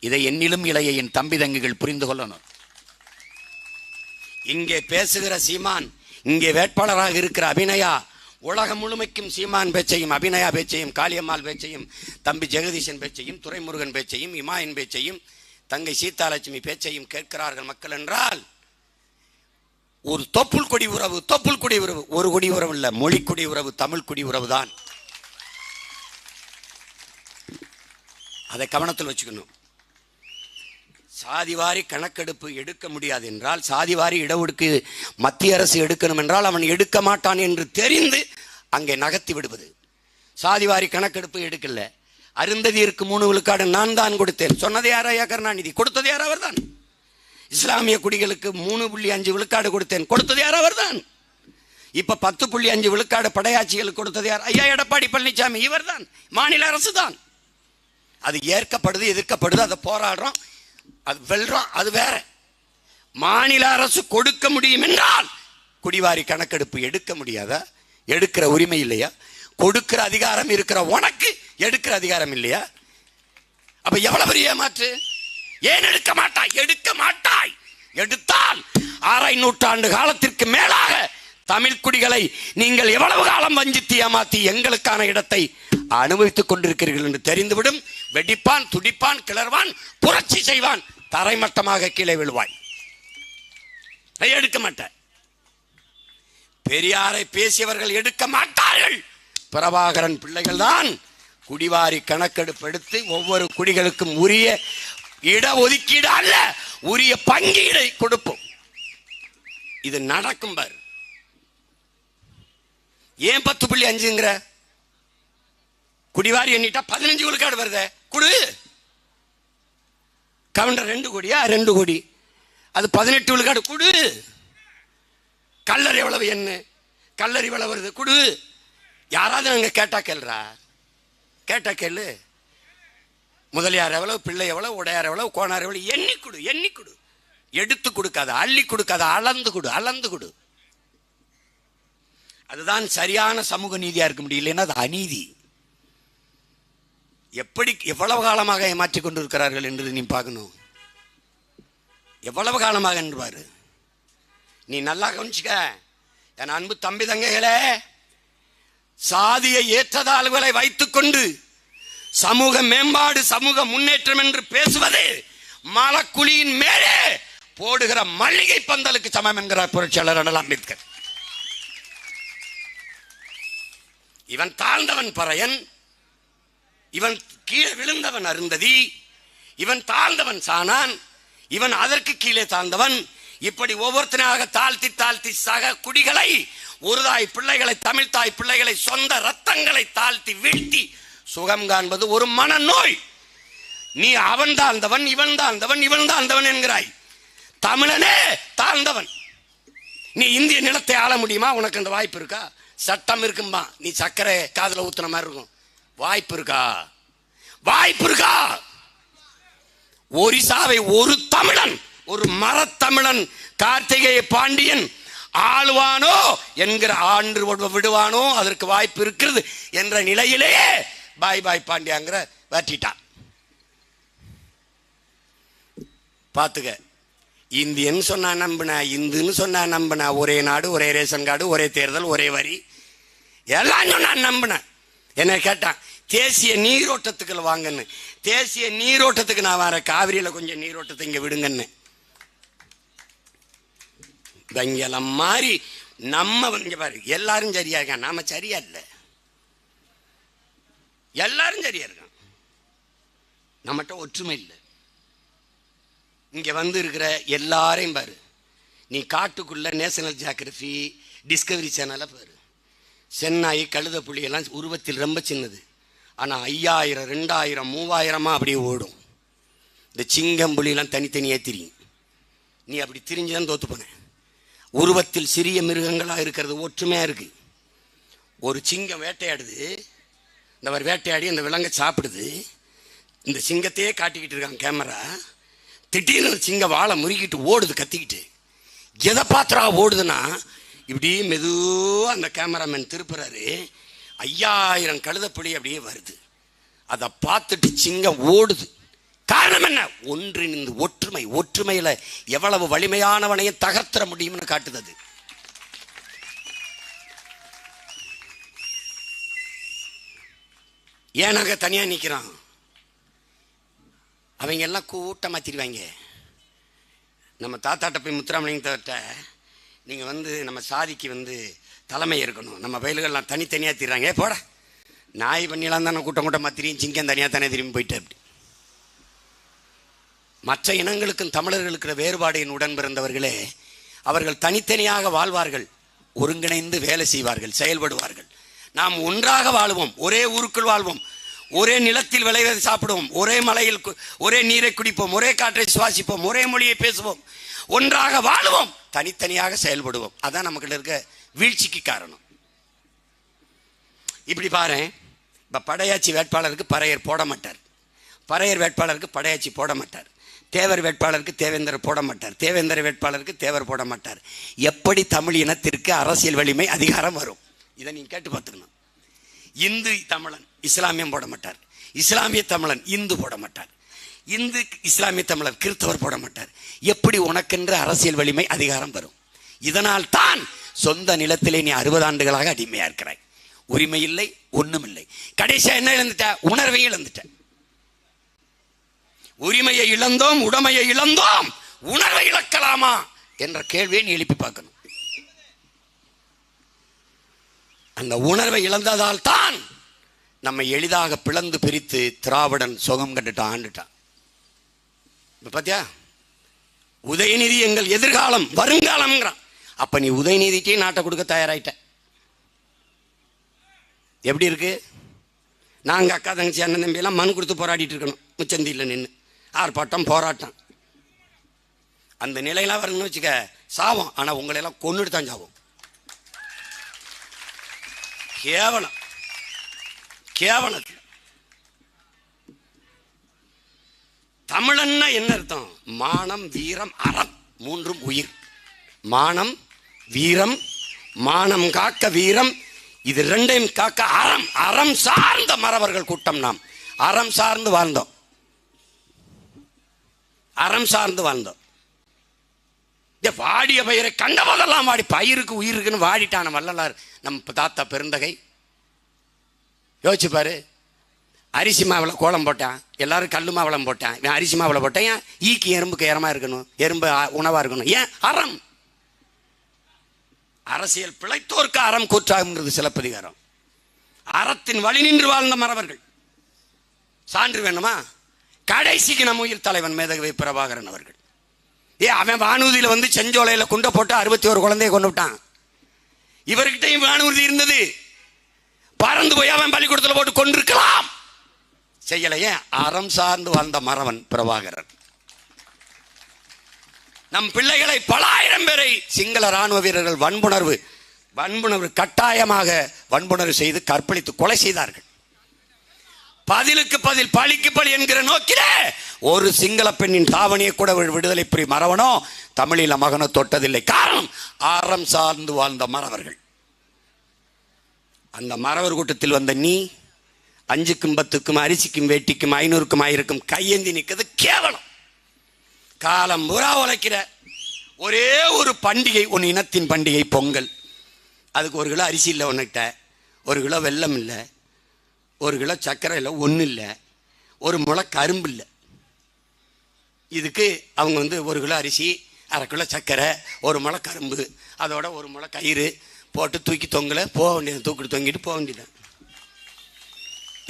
இதை என்னிலும் இளைய என் தம்பி தங்கிகள் புரிந்து கொள்ளணும். இங்கே பேசுகிற சீமான், இங்கே வேட்பாளராக இருக்கிற அபிநயா உலகம் முழுமைக்கும் சீமான் பேச்சையும் அபிநயா பேச்சையும் காளியம்மாள் பேச்சையும் தம்பி ஜெகதீசன் பேச்சையும் துரைமுருகன் பேச்சையும் இமாயின் பேச்சையும் தங்கை சீதாலட்சுமி பேச்சையும் கேட்கிறார்கள் மக்கள் என்றால், ஒரு தொப்புள் கொடி உறவு, தொப்புள் கொடி உறவு, ஒரு கொடி உறவு இல்ல, மொழி கொடி உறவு, தமிழ் கொடி உறவு தான். அதை கவனத்தில் வச்சுக்கணும். சாதிவாரி கணக்கெடுப்பு எடுக்க முடியாது என்றால், சாதிவாரி இடஒதுக்கு மத்திய அரசு எடுக்கணும் என்றால் அவன் எடுக்க மாட்டான் என்று தெரிந்து அங்கே நகர்த்தி விடுவது. சாதிவாரி கணக்கெடுப்பு எடுக்கல, அருந்ததியருக்கு 3 விழுக்காடு நான் தான் கொடுத்தேன் சொன்னது யார்? ஐயா கருணாநிதி. கொடுத்தது யார்? அவர் தான். இஸ்லாமிய குடிகளுக்கு 3.5 விழுக்காடு கொடுத்தேன், கொடுத்தது யார்? அவர் தான். இப்ப 10.5 விழுக்காடு படையாட்சிகளுக்கு கொடுத்தது யார்? ஐயா எடப்பாடி பழனிசாமி. இவர் தான். மாநில அரசு தான். அது ஏற்கப்படுது, எதிர்க்கப்படுது, அதை போராடுறோம், அது வெல்றோம், அது வேற. மாநில அரசு கொடுக்க முடியும் என்றால் குடிவாரி கணக்கெடுப்பு எடுக்க முடியாதா? எடுக்கிற உரிமை இல்லையா? கொடுக்கிற அதிகாரம் இருக்கிற உனக்கு எடுக்கிற அதிகாரம் இல்லையா? அப்ப எவ்வளவு பெரிய ஏமாற்று! ஏன் எடுக்க மாட்டாய்? எடுக்க மாட்டாய். எடுத்தால் 6 நூற்றாண்டு காலத்திற்கு மேலாக தமிழ் குடிகளை நீங்கள் எவ்வளவு காலம் வஞ்சித்து ஏமாத்தி எங்களுக்கான இடத்தை அனுபவித்துக் கொண்டிருக்கிறீர்கள் என்று தெரிந்துவிடும். வெடிப்பான், துடிப்பான், கிளர்வான், புரட்சி செய்வான், தரைமட்டமாக கீழே விழுவாய். எடுக்க மாட்டார். பெரியாரை பேசியவர்கள் எடுக்க மாட்டார்கள். பிரபாகரன் பிள்ளைகள் தான் குடிவாரி கணக்கெடுப்பு எடுத்து ஒவ்வொரு குடிகளுக்கும் உரிய இட ஒதுக்கீடு அல்ல, உரிய பங்கீடை கொடுப்போம். இது நடக்கும் பாரு. ஏன் 10.5ங்கிற? குடிவாரி எண்ணிட்டா 15 விழுக்காடு வருது. குடு. கவுண்டர் 2 கோடியா? 2 கோடி. அது 18 விழுக்காடு. குடு. கல்லர் எவ்வளவு என்ன? கல்லர் இவ்வளவு வருது. குடு. யாராவது அங்க கேட்டா கேள்றா? கேட்டா கேளு. முதலியார் எவ்வளவு, பிள்ளை எவ்வளவு, உடையார் எவ்வளவு, கோனார் எவ்வளவு, எண்ணி கொடு, எண்ணி கொடு. எடுத்து கொடுக்காத, அள்ளி கொடுக்காத, அளந்து கொடு, அளந்து கொடு. அதுதான் சரியான சமூக நீதியா இருக்க முடியலன்னா அது அநீதி. எப்படி எவ்வளவு காலமாக ஏமாற்றிக் கொண்டிருக்கிறார்கள் என்று நீ பார்க்கணும். எவ்வளவு காலமாக என்பாரு. நீ நல்லா கவனிச்சுக்க என் அன்பு தம்பி தங்கைகளே. சாதிய ஏற்றதாழ்வுகளை வைத்துக் கொண்டு சமூக மேம்பாடு, சமூக முன்னேற்றம் என்று பேசுவது மலக்குழியின் மேலே போடுகிற மல்லிகை பந்தலுக்கு சமம் என்கிறார் புரட்சியாளர் அண்ணல் அம்பேத்கர். இவன் தாழ்ந்தவன் பறையன், இவன் கீழே விழுந்தவன் அருந்ததி, இவன் தாழ்ந்தவன் சானான், இவன் அதற்கு கீழே தாழ்ந்தவன். இப்படி ஒவ்வொருத்தனாக தாழ்த்தி தாழ்த்தி சக குடிகளை, ஒரு தாய் பிள்ளைகளை, தமிழ் தாய் பிள்ளைகளை, சொந்த ரத்தங்களை தாழ்த்தி வீழ்த்தி சுகம் காண்பது ஒரு மனநோய். நீ அவன் தாழ்ந்தவன், இவன் தாழ்ந்தவன், இவன் தாழ்ந்தவன் என்கிறாய். தமிழனே தாழ்ந்தவன். நீ இந்திய நிலத்தை ஆள முடியுமா? உனக்கு அந்த வாய்ப்பு இருக்கா? சட்டம் இருக்கும்பா, நீ சக்கரை காதுல ஊத்துன மாதிரி இருக்கும். வாய்ப்பு இருக்கா? வாய்ப்பு இருக்கா? ஒரிசாவை ஒரு தமிழன், ஒரு மரத்தமிழன் கார்த்திகேய பாண்டியன் ஆளுவானோ என்கிற ஆண்டு விடுவானோ அதற்கு வாய்ப்பு இருக்கிறது என்ற நிலையிலேயே பாய் பாய் பாண்டியாங்கிற வாட்டிட்டான். பாத்துக்க. இந்தியன் சொன்னா நம்பின, இந்துன்னு சொன்னா நம்பின, ஒரே நாடு, ஒரே ரேஷன் கார்டு, ஒரே தேர்தல், ஒரே வரி, எல்லாம் சொன்னா நம்பின. என்ன கேட்டான், தேசிய நீரோட்டத்துக்கு வாங்கன்னு. தேசிய நீரோட்டத்துக்கு நான் வர, காவிரியில கொஞ்சம் நீரோட்டத்தை இங்க விடுங்கன்னு. வெங்கலம் மாதிரி நம்ம இங்க பாரு, எல்லாரும் சரியா இருக்கான், நாம சரியா இல்ல. எல்லாரும் சரியா இருக்கான், நம்மகிட்ட ஒற்றுமை இல்லை. இங்க வந்து இருக்கிற எல்லாரையும் பாரு. நீ காட்டுக்குள்ள நேஷனல் ஜியோகிராஃபி, டிஸ்கவரி சேனலை பாரு. சென்னாய், கழுத புலி எல்லாம் உருவத்தில் ரொம்ப சின்னது, ஆனா 5000, 2000, 3000 அப்படியே ஓடும். இந்த சிங்கம் புலியெல்லாம் தனித்தனியே தெரியும். நீ அப்படி திரிஞ்சுதான் தோத்து போன. உருவத்தில் சிறிய மிருகங்களாக இருக்கிறது ஒற்றுமையாக இருக்கு. ஒரு சிங்கம் வேட்டையாடுது, இந்த மாதிரி வேட்டையாடி அந்த விலங்கை சாப்பிடுது. இந்த சிங்கத்தையே காட்டிக்கிட்டு இருக்காங்க கேமரா. திடீர்னு சிங்கம் வாழை முறுக்கிட்டு ஓடுது கத்திக்கிட்டு. எதை பாத்திரா ஓடுதுன்னா இப்படி மெதுவாக அந்த கேமராமேன் திருப்புறாரு. 5000 கழுதைப்புலி அப்படியே வருது. அதை பார்த்துட்டு சிங்கம் ஓடுது. காரணம் என்ன? ஒன்றிணைந்து ஒற்றுமை. ஒற்றுமையில எவ்வளவு வலிமையானவனையும் தகர்த்தர முடியும்னு காட்டுது. ஏன் நாங்க தனியா நிக்கிறோம்? அவங்க எல்லாம் கூட்டமா திரிவாங்க. நம்ம தாத்தாட்ட போய் முத்துராமலிங்க தாத்த, நீங்க நம்ம சாதிக்கு தலைமை இருக்கணும், நம்ம வயல்கள்லாம் தனித்தனியா திரிறாங்க. போட நாய் பண்ணிலாம் தானே கூட்டம் கூட்டமா திரியும், சிங்கம் தனியா தானே திரும்பி போயிட்டு. அப்படி மற்ற இனங்களுக்கும் தமிழர்களுக்கு வேறுபாடு உடன் பிறந்தவர்களே, அவர்கள் தனித்தனியாக வாழ்வார்கள், ஒருங்கிணைந்து வேலை செய்வார்கள், செயல்படுவார்கள். நாம் ஒன்றாக வாழ்வோம், ஒரே ஊருக்குள் வாழ்வோம், ஒரே நிலத்தில் விளைவதை சாப்பிடுவோம், ஒரே மலையில் ஒரே நீரை குடிப்போம், ஒரே காற்றை சுவாசிப்போம், ஒரே மொழியை பேசுவோம், ஒன்றாக வாழ்வோம், தனித்தனியாக செயல்படுவோம். அதான் நமக்கு இருக்க வீழ்ச்சிக்கு காரணம். இப்படி பாரு, இப்ப படையாட்சி வேட்பாளருக்கு பறையர் போட மாட்டார், பறையர் வேட்பாளருக்கு படையாட்சி போட மாட்டார், தேவர் வேட்பாளருக்கு தேவேந்தர் போட மாட்டார், தேவேந்தர் வேட்பாளருக்கு தேவர் போட மாட்டார். எப்படி தமிழ் இனத்திற்கு அரசியல் வலிமை அதிகாரம் வரும்? இதை நீங்க கேட்டு பார்த்துக்கணும். இந்து தமிழன் இஸ்லாமியம் போட மாட்டார், இஸ்லாமிய தமிழன் இந்து போட மாட்டார், இந்து இஸ்லாமிய தமிழர் கிறிஸ்தவர் போட மாட்டார். எப்படி உனக்கென்று அரசியல் வலிமை அதிகாரம் வரும்? இதனால் தான் சொந்த நிலத்திலே நீ 60 ஆண்டுகளாக அடிமையா இருக்கிறாய். உரிமை இல்லை, ஒண்ணும் இல்லை. கடைசியா என்ன இழந்துட்ட? உணர்வை இழந்துட்ட. உரிமையை இழந்தோம், உடைமையை இழந்தோம், உணர்வை இழக்கலாமா என்ற கேள்வியை நீ எழுப்பி பார்க்கணும். அந்த உணர்வை இழந்ததால் தான் நம்மை எளிதாக பிளந்து பிரித்து திராவிடன் சுகம் கண்டுட்டான், ஆண்டுட்டான். பாத்தியா, உதயநிதி எங்கள் எதிர்காலம் வருங்காலம்ங்கிறான். அப்ப நீ உதயநிதிக்கே நாட்டை கொடுக்க தயாராயிட்ட. எப்படி இருக்கு? நாங்க அக்கா தங்கச்சி அண்ணன் தம்பி எல்லாம் மனு கொடுத்து போராடிட்டு இருக்கணும், முச்சந்தியில் நின்று ஆர்ப்பாட்டம் போராட்டம். அந்த நிலையெல்லாம் வரணும்னு வச்சுக்க சாவோம். ஆனா உங்களை எல்லாம் கொன்னுட்டு தான் சாவோம். கேவலம், கேவலத்தில். தமிழன்னா என்ன அர்த்தம்? மானம், வீரம், அறம், மூன்றும் உயிர். மானம், வீரம், மானம் காக்க வீரம், இது ரெண்டையும் காக்க அறம். அறம் சார்ந்த மறவர்கள் கூட்டம் நாம். அறம் சார்ந்து வாழ்ந்தோம், அறம் சார்ந்து வாழ்ந்தோம். வாடிய பயிரை கண்ட போதெல்லாம் வாடி, பயிருக்கு உயிருக்குன்னு வாடிட்டான வள்ளலார் நம்ம தாத்தா பெருந்தகை. யோசிச்சு பாரு, அரிசி மாவில் கோலம் போட்டான், எல்லாரும் கல்லு மாவளம் போட்டான், இவன் அரிசி மாவில் போட்டான். ஏன்? ஈக்கு எறும்புக்கு ஏரமா இருக்கணும், எறும்பு உணவா இருக்கணும். ஏன்? அறம். அரசியல் பிழைத்தோர்க்கு அறம் கூற்றாகுங்கிறது சிலப்பதிகாரம். அறத்தின் வழி நின்று வாழ்ந்த மறவர்கள். சான்று வேணுமா? கடைசிக்கு நம்ம உயிர் தலைவன் மேதகவி பிரபாகரன் அவர்கள். அவன் வானூர்தியில செஞ்சோலையில குண்டை போட்டு 61 குழந்தைய கொண்டு விட்டான். இவர்கிட்டையும் வானூர்தி இருந்தது, பறந்து போய் அவன் பள்ளிக்கூடத்தில் போட்டு கொண்டிருக்கலாம், செய்யலையே. அறம் சார்ந்து வாழ்ந்த மறவன் பிரபாகரன். நம் பிள்ளைகளை பல ஆயிரம் பேரை சிங்கள ராணுவ வீரர்கள் வன்புணர்வு கட்டாயமாக வன்புணர்வு செய்து கற்பழித்து கொலை செய்தார்கள். பதிலுக்கு பதில், பழிக்கு பழி என்கிற நோக்கிலே ஒரு சிங்கள பெண்ணின் தாவணியை கூட விடுதலை புலி மறவனோ தமிழில மகனோ தொட்டதில்லை. காரணம், அறம் சார்ந்து வாழ்ந்த மறவர்கள். அந்த மறவர் கூட்டத்தில் வந்த நீ 5க்கும் 10க்கும் அரிசிக்கும் வேட்டிக்கும் 500க்கும் 1000க்கும் கையேந்தி நிற்கிறது கேவலம். காலம் பூரா உழைக்கிற ஒரே ஒரு பண்டிகை, உன் இனத்தின் பண்டிகை பொங்கல். அதுக்கு 1 கிலோ அரிசி இல்லை உன்கிட்ட, 1 கிலோ வெல்லம் இல்லை, 1 கிலோ சர்க்கரை இல்லை, ஒன்றும் இல்லை, 1 முளை கரும்பு இல்லை. இதுக்கு அவங்க 1 கிலோ அரிசி, 1/2 கிலோ சர்க்கரை, 1 முளை கரும்பு, அதோட 1 முளை கயிறு போட்டு தூக்கி தொங்கல போக வேண்டியது, தூக்கிட்டு தொங்கிட்டு போக வேண்டியது.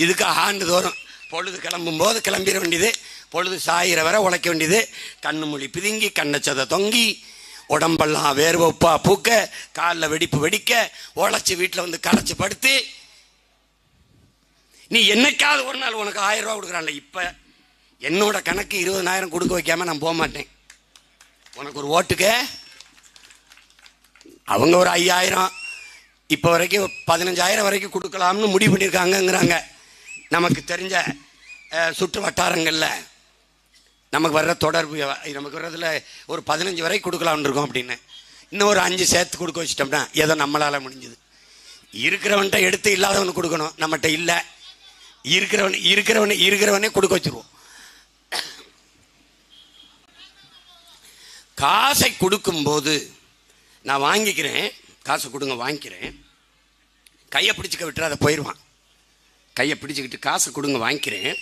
இதுக்கு ஆண்டுதோறும் பொழுது கிளம்பும் போது கிளம்பிட வேண்டியது, பொழுது சாயிற வரை உழைக்க வேண்டியது. கண்ணு மொழி பிதுங்கி, கண்ணச்சதை தொங்கி, உடம்பெல்லாம் வேர்வப்பா பூக்க, காலில் வெடிப்பு வெடிக்க, உழைச்சி வீட்டில் கரைச்சி படுத்து. நீ என்னைக்காவது ஒரு நாள் உனக்கு 1000 ரூபா கொடுக்குறான்ல, இப்ப என்னோட கணக்கு 20,000 கொடுக்க வைக்காம நான் போக மாட்டேன். உனக்கு ஒரு ஓட்டுக்கு அவங்க ஒரு 5000 இப்போ வரைக்கும் 15000 வரைக்கும் கொடுக்கலாம்னு முடிவு பண்ணியிருக்காங்கங்கிறாங்க. நமக்கு தெரிஞ்ச சுற்று வட்டாரங்களில் நமக்கு வர்ற தொடர்பு, நமக்கு வர்றதுல ஒரு 15 வரைக்கும் கொடுக்கலாம்னு இருக்கோம் அப்படின்னு. இன்னும் ஒரு 5 சேர்த்து கொடுக்க வச்சிட்டோம்னா ஏதோ நம்மளால் முடிஞ்சுது. இருக்கிறவன்கிட்ட எடுத்து இல்லாதவனுக்கு கொடுக்கணும். நம்மகிட்ட இல்லை, இருக்கிறவனே கொடுக்க வச்சிருவோம். காசை கொடுக்கும்போது நான் வாங்கிக்கிறேன், காசை கொடுங்க வாங்கிக்கிறேன், கையை பிடிச்சிக்க விட்டுறாத போயிடுவான். கையை பிடிச்சிக்கிட்டு காசை கொடுங்க வாங்கிக்கிறேன்.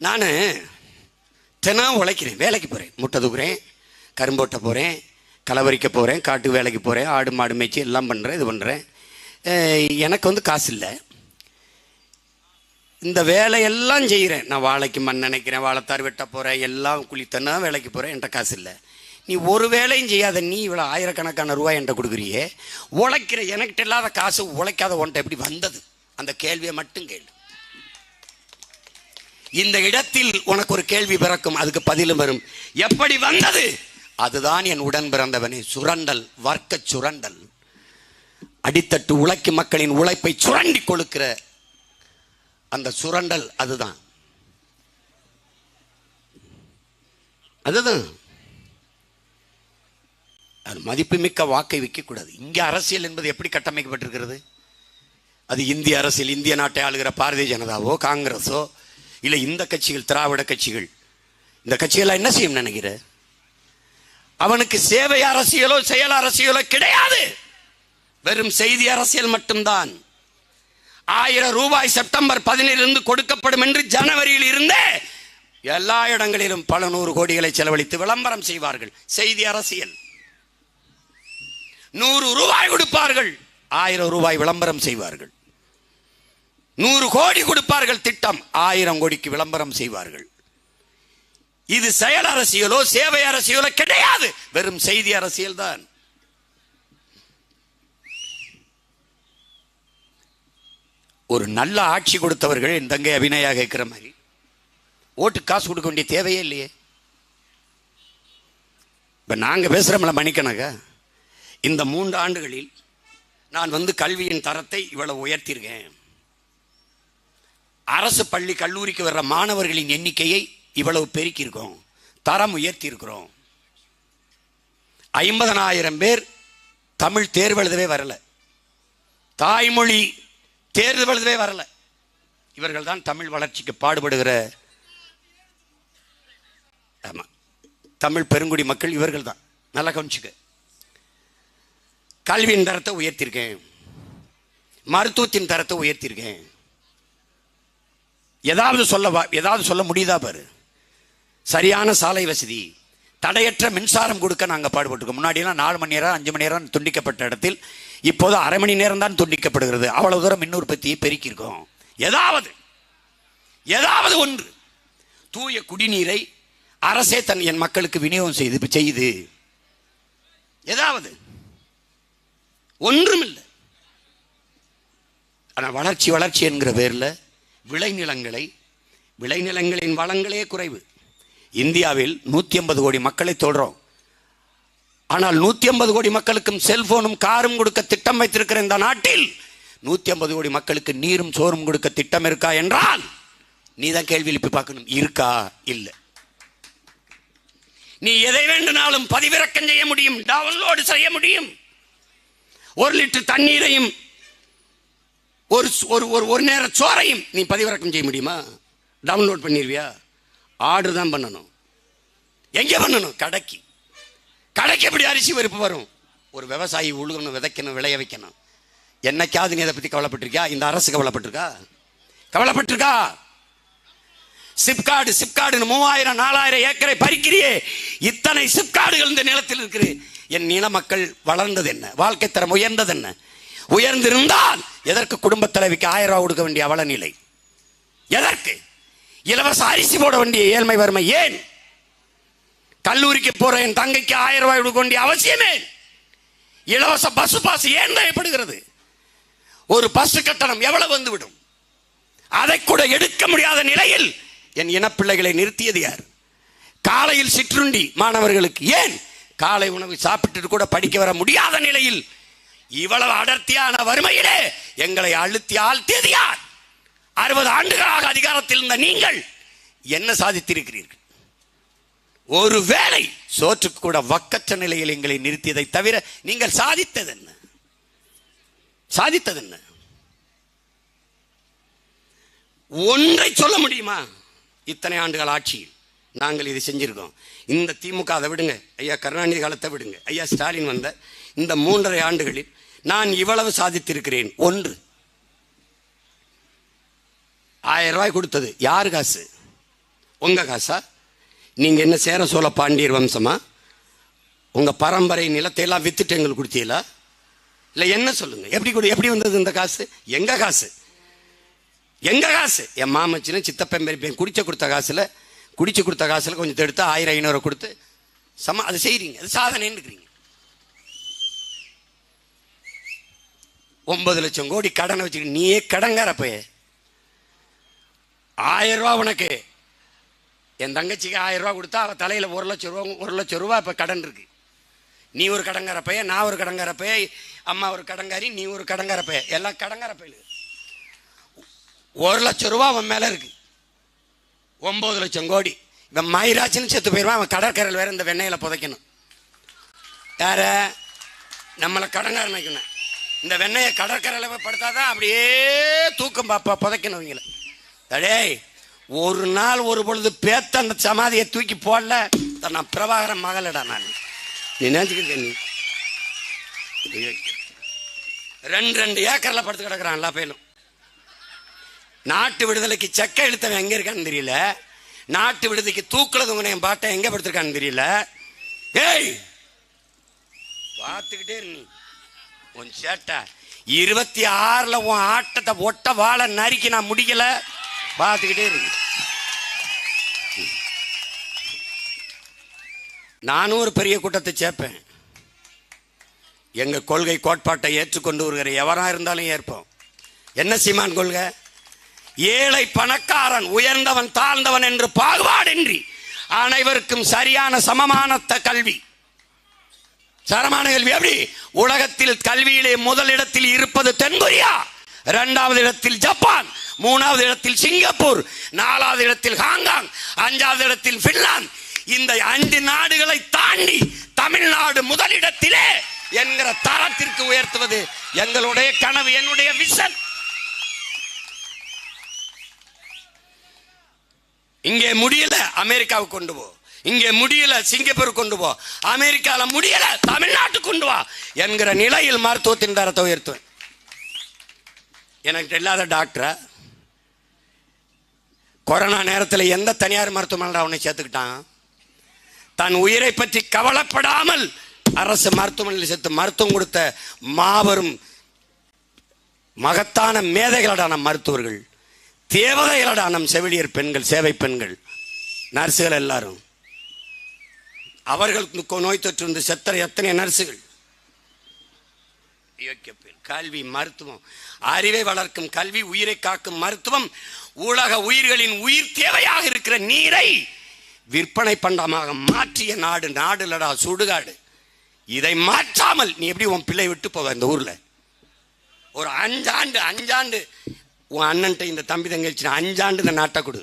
நான் தினம் உழைக்கிறேன், வேலைக்கு போகிறேன், முட்டை தூக்குறேன், கரும்போட்ட போகிறேன், களவரிக்க போகிறேன், காட்டு வேலைக்கு போகிறேன், ஆடு மாடு மேய்ச்சி எல்லாம் பண்ணுறேன், இது பண்ணுறேன். எனக்கு வந்து காசு இல்லை. இந்த வேலையெல்லாம் செய்கிறேன். நான் வாழைக்கு மண் நினைக்கிறேன், வாழைத்தார் வெட்ட போகிறேன், எல்லாம் குளித்தனா வேலைக்கு போகிறேன், என்கிட்ட காசு இல்லை. நீ ஒரு வேலையும் செய்யாத, நீ இவ்வளோ ஆயிரக்கணக்கான ரூபாய் என்கிட்ட கொடுக்குறியே, உழைக்கிற எனக்கிட்ட இல்லாத காசு உழைக்காத உன்ட்ட எப்படி வந்தது? அந்த கேள்வியை மட்டும் கேள்வி. இந்த இடத்தில் உனக்கு ஒரு கேள்வி பிறக்கும், அதுக்கு பதிலும் வரும். எப்படி வந்தது? அதுதான் என் உடன் பிறந்தவனே சுரண்டல், வர்க்க சுரண்டல். அடித்தட்டு உழைக்கும் மக்களின் உழைப்பை சுரண்டி கொழுக்கிற அந்த சுரண்டல், அதுதான். அது மதிப்புமிக்க வாக்கை விற்கக்கூடாது. இங்கே அரசியல் என்பது எப்படி கட்டமைக்கப்பட்டிருக்கிறது? அது இந்திய அரசியல், இந்திய நாட்டை ஆளுகிற பாரதிய ஜனதாவோ காங்கிரஸோ இல்லை இந்த கட்சிகள், திராவிட கட்சிகள், இந்த கட்சிகள்லாம் என்ன செய்யும் நினைக்கிற? அவனுக்கு சேவை அரசியலோ செயல் அரசியலோ கிடையாது, வெறும் செய்தி அரசியல் மட்டும்தான். 1000 ரூபாய் செப்டம்பர் 17 கொடுக்கப்படும் என்று ஜனவரியில் இருந்தே எல்லா இடங்களிலும் பல 100 கோடிகளை செலவழித்து விளம்பரம் செய்வார்கள். செய்தி அரசியல். 100 ரூபாய் கொடுப்பார்கள், 1000 ரூபாய் விளம்பரம் செய்வார்கள். 100 கோடி கொடுப்பார்கள் திட்டம், 1000 கோடிக்கு விளம்பரம் செய்வார்கள். இது செயல் அரசியலோ சேவை அரசியலோ கிடையாது, வெறும் செய்தி அரசியல் தான். ஒரு நல்ல ஆட்சி கொடுத்தவர்கள் என் தங்கை அபிநயா கேட்கிற மாதிரி ஓட்டு காசு கொடுக்க வேண்டிய தேவையே இல்லையே. இப்ப நாங்க பேசுறோம்ல மணிக்கணக்கா, இந்த 3 ஆண்டுகளில் நான் வந்து கல்வியின் தரத்தை இவ்வளவு உயர்த்தியிருக்கேன். அரசு பள்ளி கல்லூரிக்கு வர்ற மாணவர்களின் எண்ணிக்கையை இவ்வளவு பெருக்கியிருக்கோம், தரம் உயர்த்தி இருக்கிறோம். 50,000 பேர் தமிழ் தேர்வு எழுதவே வரல, தாய்மொழி தேர்வு எழுதவே வரல. இவர்கள் தான் தமிழ் வளர்ச்சிக்கு பாடுபடுகிற தமிழ் பெருங்குடி மக்கள், இவர்கள் தான். நல்லா கவனிச்சுக்க. கல்வியின் தரத்தை உயர்த்தியிருக்கேன், மருத்துவத்தின் தரத்தை உயர்த்தியிருக்கேன். ஏதாவது சொல்ல முடியுதா பாரு? சரியான சாலை வசதி, தடையற்ற மின்சாரம் கொடுக்க நாங்கள் பாடுபட்டுருக்கோம். முன்னாடியெல்லாம் 4 மணி நேரம் 5 மணி நேரம் துண்டிக்கப்பட்ட இடத்தில் இப்போது அரை மணி நேரம் தான் துண்டிக்கப்படுகிறது. அவ்வளவு தூரம் மின் உற்பத்தியை பெருக்கியிருக்கோம். ஏதாவது ஒன்று. தூய குடிநீரை அரசே என் மக்களுக்கு விநியோகம் செய்து ஏதாவது ஒன்றும் இல்லை. ஆனால் வளர்ச்சி என்கிற பேரில் விளைநிலங்களின் வளங்களே குறைவு. இந்தியாவில் 150 கோடி மக்களை தொடுறோம். ஆனால் 150 கோடி மக்களுக்கும் செல்போனும் காரும் கொடுக்க திட்டம் வைத்திருக்கிற இந்த நாட்டில் 150 கோடி மக்களுக்கு நீரும் சோறும் கொடுக்க திட்டம் இருக்கா என்றால் நீ தான் கேள்வி எழுப்பி பார்க்கணும். இருக்கா? இல்லை. நீ எதை வேண்டுமானாலும் பதிவிறக்கம் செய்ய முடியும், டவுன்லோடு செய்ய முடியும். 1 லிட்டர் தண்ணீரையும் ஒரு நேர சோறையும் நீ பதிவிறக்கம் செய்ய முடியுமா? டவுன்லோட் பண்ணிடுவியா? ஆர்டர் தான் பண்ணணும். எங்கே பண்ணணும்? கடைக்கு எப்படி அரிசி பருப்பு வரும்? ஒரு விவசாயி உழுகணும், விதைக்கணும், விளைய வைக்கணும். என்னைக்காவது நீ அதை பற்றி கவலைப்பட்டிருக்கியா? இந்த அரசு கவலைப்பட்டிருக்கா? சிப்காடு 3000-4000 ஏக்கரை பறிக்கிறியே. இத்தனை சிப்காடுகள் இந்த நிலத்தில் இருக்கிற என் நில மக்கள் வளர்ந்தது என்ன? வாழ்க்கை தரம் உயர்ந்தது என்ன? உயர்ந்திருந்தால் எதற்கு குடும்ப தலைவிக்கு 1000 ரூபாய் கொடுக்க வேண்டிய அவல நிலை? எதற்கு இலவச அரிசி போட வேண்டிய ஏழ்மை வறுமை? ஏன் கல்லூரிக்கு போற என் தங்கைக்கு 1000 ரூபாய் கொடுக்க வேண்டிய அவசியமே? இலவச பஸ் பாஸ் ஏன் தேவைப்படுகிறது? ஒரு பஸ் கட்டணம் எவ்வளவு வந்துவிடும்? அதை கூட எடுக்க முடியாத நிலையில் என் இனப்பிள்ளைகளை நிறுத்தியது யார்? காலையில் சிற்றுண்டி மாணவர்களுக்கு. ஏன்? காலை உணவு சாப்பிட்டு கூட படிக்க வர முடியாத நிலையில் இவ்வளவு அடர்த்தியான வறுமையிலே எங்களை அழுத்தி ஆழ்த்தியது யார்? 60 ஆண்டுகளாக அதிகாரத்தில் இருந்த நீங்கள் என்ன சாதித்திருக்கிறீர்கள்? ஒரு வேளை சோற்றுக்கு கூட வக்கற்ற நிலையில் எங்களை நிறுத்தியதை தவிர நீங்கள் சாதித்தது என்ன? சாதித்தது என்ன? ஒன்றை சொல்ல முடியுமா? இத்தனை ஆண்டுகள் ஆட்சியில் நாங்கள் இதை செஞ்சிருக்கோம். இந்த திமுக அதை விடுங்க, ஐயா கருணாநிதி காலத்தை விடுங்க, ஐயா ஸ்டாலின் வந்த இந்த 3.5 ஆண்டுகளில் நான் இவ்வளவு சாதித்திருக்கிறேன். ஒன்று, 1000 ரூபாய் கொடுத்தது யாரு காசு? உங்க காசா? நீங்க என்ன சேர சோழ பாண்டியர் வம்சமா? உங்க பரம்பரை நிலத்தை எல்லாம் வித்துட்டு எங்களுக்கு கொடுத்தீங்களா? இல்ல என்ன சொல்லுங்க, எப்படி வந்தது இந்த காசு? எங்க காசு? எங்க காசு? என் மாமச்சின்னு சித்தப்பன் பெரியப்பன் குடிச்சு கொடுத்த காசுல கொஞ்சம் எடுத்து 1000-500 கொடுத்து அது செய்றீங்க. அது சாதனைன்னு இருக்கிறீங்க. 9 லட்சம் கோடி கடனை வச்சுக்க நீயே கடங்கார போய. 1000 ரூபா உனக்கு, என் தங்கச்சிக்கு 1000 ரூபா கொடுத்தா அவ தலையில 1 லட்சம் ரூபா இப்ப கடன் இருக்கு. நீ ஒரு கடங்கார பைய, நான் ஒரு கடங்கார பைய, அம்மா ஒரு கடங்காரி, நீ ஒரு கடங்கார பைய, எல்லாம் கடங்கார பையல. 1 லட்சம் ரூபா அவன் மேல இருக்கு. 9 லட்சம் கோடி. இவன் மயிராச்சின்னு செத்து போயிடுவான். அவன் கடற்கரையில் வேற இந்த வெண்ணையில புதைக்கணும். யார? நம்மளை கடங்கார நினைக்கணும். இந்த வெண்ணையை கடற்கரையில் படுத்தாதான் அப்படியே தூக்கம் புதைக்கணும் இவங்கள. டேய், ஒரு நாள் ஒரு பொழுது பேத்த அந்த சமாதியை தூக்கி போடல, நான் பிரபாகரன் மகளடா. நான் நீ நினைச்சுக்கிட்ட நீ 2 ஏக்கர்ல படுத்து கிடக்குறான் எல்லா பேரும். நாட்டு விடுதலைக்கு செக்க எழுத்தவன் எங்க இருக்கான்னு தெரியல. நாட்டு விடுதலைக்கு தூக்குல தொங்கின என் பாட்டை எங்க படுத்திருக்கான்னு தெரியல. ஏய், பார்த்துக்கிட்டே நீ உன் சேட்டை 26ல உன் ஆட்டத்தை ஒட்ட வாழ நறுக்கி நான் முடிக்கல. பார்த்துக்கிட்டே இருக்கு. நானும் ஒரு பெரிய கூட்டத்தை சேர்ப்பேன். எங்க கொள்கை கோட்பாட்டை ஏற்றுக்கொண்டு வருகிற எவரா இருந்தாலும் ஏற்போம். என்ன சீமான் கொள்கை? ஏழை பணக்காரன், உயர்ந்தவன் தாழ்ந்தவன் என்று பாகுபாடின்றி அனைவருக்கும் சரியான சமமான கல்வி. சமமான கல்வி எப்படி? உலகத்தில் கல்வியிலே முதலிடத்தில் இருப்பது தென்கொரியா, 2வது இடத்தில் ஜப்பான், 3வது இடத்தில் சிங்கப்பூர், 4வது இடத்தில் ஹாங்காங், 5வது இடத்தில் பின்லாந்து. இந்த 5 நாடுகளை தாண்டி தமிழ்நாடு முதலிடத்திலே என்கிற தரத்திற்கு உயர்த்துவது எங்களுடைய கனவு, என்னுடைய விஷன். இங்கே முடியல அமெரிக்காவுக்கு கொண்டு போ, இங்கே முடியல சிங்கப்பூர் கொண்டு போ, அமெரிக்கால முடியல தமிழ்நாட்டுக்கு கொண்டு வா என்கிற நிலையில் மருத்துவத்தின் தரத்தை உயர்த்துவேன். எனக்கு இல்லாத டாக்டரா? கொரோனா நேரத்தில் எந்த தனியார் மருத்துவமனை அவனை சேர்த்துக்கிட்டான்? தன் உயிரை பற்றி கவலைப்படாமல் அரசு மருத்துவமனையில் சேர்த்து மருத்துவம் கொடுத்த மாபெரும் மகத்தான மேதைகளடான மருத்துவர்கள், தேவதைகளடா நம் செவிலியர் பெண்கள், சேவை பெண்கள், நர்சுகள் எல்லாரும். அவர்களுக்கு நோய் தொற்று வந்து செத்தர எத்தனை நர்சுகள். கல்வி, மருத்துவம், அறிவை வளர்க்கும் கல்வி, உயிரை காக்கும் மருத்துவம், உலக உயிர்களின் உயிர் தேவையாக இருக்கிற நீரை விற்பனை பண்டமாக மாற்றிய நாடு. நாடுலடா சுடுகாடு. இதை மாற்றாமல் நீ எப்படி உன் பிள்ளை விட்டு போவ? இந்த ஊர்ல ஒரு 5 ஆண்டு உன் அண்ணன்ட்ட இந்த தம்பி தங்கச்சி 5 ஆண்டு இந்த நாட்டை கொடு.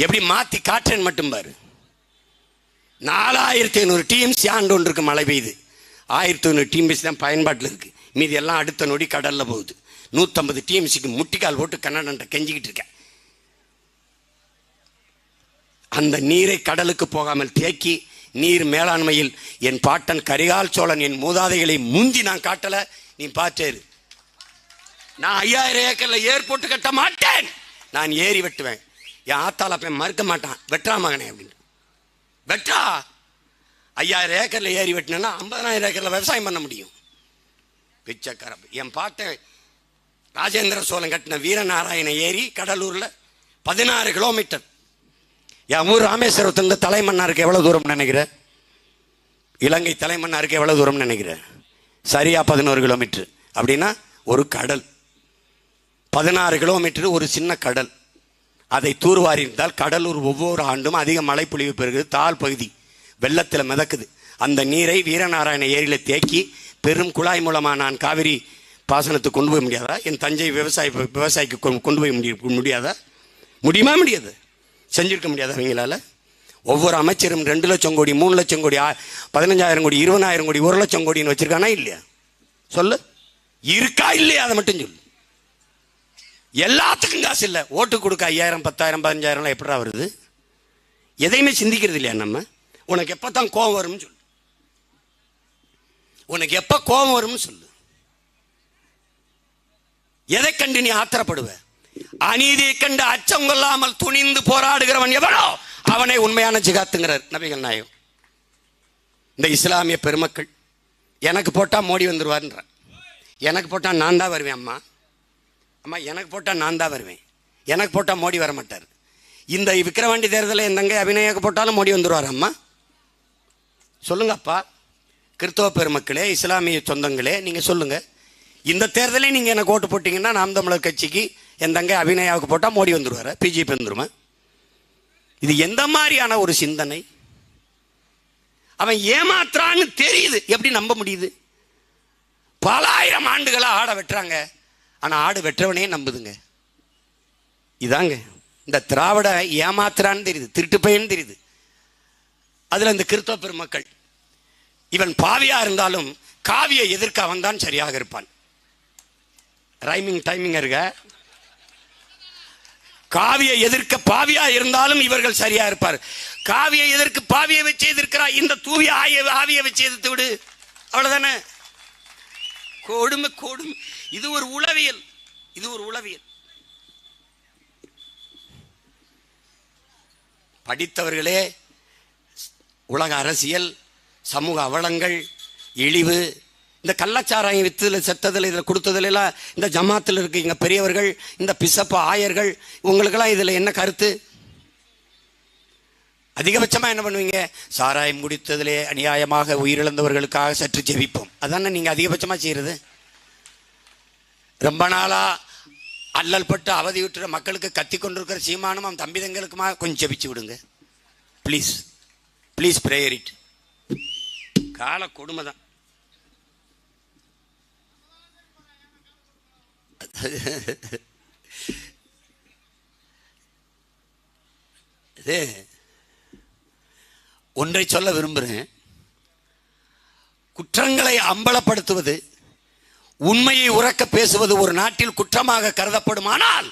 எப்படி மாத்தி காற்றேன் மட்டும் பாரு. 4500 டிஎம்சி ஆண்டு ஒன்று இருக்கு. மழை பெய்யுது. 1500 டிஎம்சி தான் பயன்பாட்டில் இருக்கு. மீதி எல்லாம் அடுத்த நொடி கடல்ல போகுது. 150 டிஎம்சிக்கு முட்டிக்கால் போட்டு கன்னடன்ட்ட கெஞ்சிக்கிட்டு இருக்க. அந்த நீரை கடலுக்கு போகாமல் தேக்கி நீர் மேலாண்மையில் என் பாட்டன் கரிகால் சோழன் என் மூதாதைகளை முந்தி நான் காட்டல. நீ பாத்தேரு. நான் 5000 ஏக்கர்ல ஏர்போர்ட் கட்ட மாட்டேன். நான் ஏறி வெட்டுவேன். என் ஆத்தால போய் மறுக்க மாட்டான். வெற்றா மகனே அப்படின்னு. வெற்றா 5000 ஏக்கர்ல ஏறி வெட்டினா 50000 ஏக்கர்ல விவசாயம் பண்ண முடியும். பிச்சைக்கார என் பாட்டன் ராஜேந்திர சோழன் கட்டின வீரநாராயண ஏரி கடலூர்ல 16 கிலோமீட்டர். என் ஊர் ராமேஸ்வரத்திலிருந்து தலைமன்னாருக்கு எவ்வளவு தூரம் நினைக்கிற? இலங்கை தலைமன்னாருக்கு எவ்வளவு தூரம் நினைக்கிற? சரியா 11 கிலோமீட்டர். அப்படின்னா ஒரு கடல். 16 கிலோமீட்டர் ஒரு சின்ன கடல். அதை தூர்வாரியிருந்தால் கடலூர் ஒவ்வொரு ஆண்டும் அதிக மழை பொழிவு பெறுகிறது. தாழ் பகுதி வெள்ளத்தில் மிதக்குது. அந்த நீரை வீரநாராயண ஏரியில் தேக்கி பெரும் குழாய் மூலமாக நான் காவிரி பாசனத்துக்கு கொண்டு போய் முடியாதா? என் தஞ்சை விவசாயிக்கு கொண்டு போய் முடியாதா? முடியுமா? முடியாது. செஞ்சிருக்க முடியாதா அவங்களால? ஒவ்வொரு அமைச்சரும் 2 லட்சம் கோடி, 3 லட்சம் கோடி, 15,000 கோடி, 20,000 கோடி, 1 லட்சம் கோடின்னு வச்சிருக்கானா இல்லையா? சொல்லு, இருக்கா இல்லையா? அதை மட்டும் சொல்லு. எல்லாத்துக்கும் காசு இல்லை. ஓட்டு கொடுக்க 5,000, 10,000, 15,000 எப்படா வருது? எதையுமே சிந்திக்கிறது இல்லையா நம்ம? உனக்கு எப்போ தான் கோபம் வரும்னு சொல்லு. உனக்கு எப்போ கோபம் வரும்னு சொல்லு. எதை கண்டு நீ ஆத்திரப்படுவ? அநீதியை கண்டு அச்சம் கொள்ளாமல் துணிந்து போராடுகிறவன் எவனோ அவனை உண்மையான ஜிகாத்துங்கிறார் நபிகள் நாயகம். இந்த இஸ்லாமிய பெருமக்கள் எனக்கு போட்டா மோடி வந்துருவார்ன்ற. எனக்கு போட்டா நான் தான் வருவேன். அம்மா அம்மா எனக்கு போட்டா நான் தான் வருவேன். எனக்கு போட்டா மோடி வர மாட்டார். இந்த விக்கிரவாண்டி தேர்தலில் என் தங்கை அபிநயாக்கு போட்டாலும் மோடி வந்துருவார். அம்மா சொல்லுங்கப்பா. கிறிஸ்தவ பெருமக்களே, இஸ்லாமிய சொந்தங்களே, நீங்க சொல்லுங்க. இந்த தேர்தலே நீங்க எனக்கு ஓட்டு போட்டீங்கன்னா நாம் தமிழர் கட்சிக்கு என் தங்கை அபிநயாவுக்கு போட்டா மோடி வந்துருவாரு, பிஜேபி வந்துருமா? இது எந்த மாதிரியான ஒரு சிந்தனை? அவன் ஏமாத்துறான்னு தெரியுது. எப்படி நம்ப முடியுது? பல ஆயிரம் ஆண்டுகளா ஆடை வெட்டுறாங்க. ஆனா ஆடு வெற்றவனே நம்புதுங்க. இதாங்க இந்த திராவிட ஏமாத்துறான்னு தெரியுது, திருட்டு பையன்னு தெரியுது. அதுல இந்த கிறிஸ்தவ பெருமக்கள் இவன் பாவியா இருந்தாலும் காவியை எதிர்க்க அவன் தான் சரியாக இருப்பான். ரைமிங் டைமிங் இருக்க. காவியை எதிர்க்க பாவியா இருந்தாலும் இவர்கள் சரியா இருப்பார். காவியை எதிர்க்கு பாவியை வச்சு எதிர்க்கிறா, இந்த தூவிய ஆவியை வச்சு எதிர்த்து விடு, அவ்வளவுதானே. கொடுமை கொடுமை. இது ஒரு உளவியல், இது ஒரு உளவியல். படித்தவர்களே உலக அரசியல், சமூக அவலங்கள், இழிவு, இந்த கள்ளச்சாராயம் வித்துல செத்ததில் இதில் கொடுத்ததுல எல்லாம் இந்த ஜமாத்தில் இருக்கீங்க பெரியவர்கள், இந்த பிசப்ப ஆயர்கள், உங்களுக்கெல்லாம் இதில் என்ன கருத்து? அதிகபட்சமாக என்ன பண்ணுவீங்க? சாராயம் குடித்ததிலே அநியாயமாக உயிரிழந்தவர்களுக்காக சற்று ஜெபிப்போம். அதானே நீங்கள் அதிகபட்சமாக செய்கிறது. ரொம்ப நாளா அல்லல் பட்டு அவதி விட்டுற மக்களுக்கு கத்தி கொண்டிருக்கிற சீமானும் அவன் தம்பி தங்களுக்குமா கொஞ்சம் ஜெபிச்சு விடுங்க ப்ளீஸ். Please prayer it. கால கொடுமை தான். ஒன்றை சொல்ல விரும்புகிறேன். குற்றங்களை அம்பலப்படுத்துவது, உண்மையை உறக்க பேசுவது ஒரு நாட்டில் குற்றமாக கருதப்படுமானால்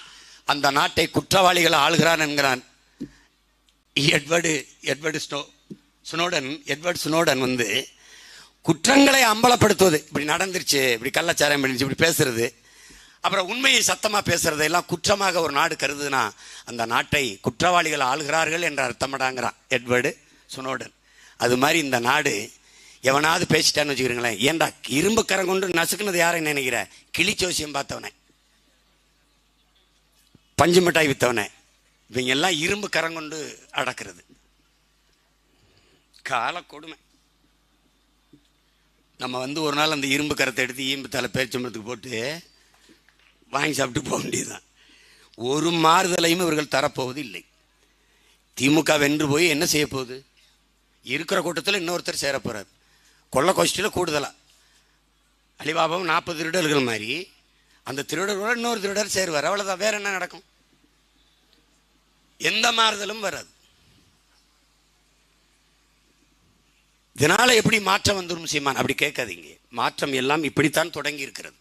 அந்த நாட்டை குற்றவாளிகள் ஆளுகிறான் என்கிறான் எட்வர்டு ஸ்னோடன் வந்து குற்றங்களை அம்பலப்படுத்துவது, இப்படி நடந்துருச்சு, இப்படி கள்ளச்சாரம் பண்ணிச்சு, இப்படி பேசுறது, அப்புறம் உண்மையை சத்தமா பேசுறது எல்லாம் குற்றமாக ஒரு நாடு கருதுனா அந்த நாட்டை குற்றவாளிகள் ஆளுகிறார்கள் என்ற அர்த்தமடாங்கிறான் எட்வர்டு ஸ்னோடன். அது மாதிரி இந்த நாடு எவனாவது பேசிட்டான்னு வச்சுக்கிறீங்களேன், ஏண்டா இரும்பு கரம் கொண்டு நசுக்குனது யாரை நினைக்கிற? கிளிச்சோசியம் பார்த்தவனே, பஞ்சு மிட்டாய் வித்தவனே, இவங்க எல்லாம் இரும்பு கரம் கொண்டு அடக்கிறது. கால கொடுமை. நம்ம வந்து ஒரு நாள் அந்த இரும்பு கரத்தை எடுத்து ஈம்பு தலை பேச்சம்பளத்துக்கு போட்டு வாங்கி சாப்பிட்டு போக வேண்டியதுதான். ஒரு மாறுதலையும் இவர்கள் தரப்போவது இல்லை. திமுக வென்று போய் என்ன செய்ய போகுது? இருக்கிற கூட்டத்தில் இன்னொருத்தர் சேர போறார். கொள்ள கோஷ்டியில் கூடுதலா அலிபாபாவும் 40 திருடர்கள் மாதிரி அந்த திருடர்களோட இன்னொரு திருடர் சேருவார். அவ்வளவுதான். வேற என்ன நடக்கும்? எந்த மாறுதலும் வராது. இதனால எப்படி மாற்றம் வந்துடும் சீமான்? அப்படி கேட்காதீங்க. மாற்றம் எல்லாம் இப்படித்தான் தொடங்கி இருக்கிறது,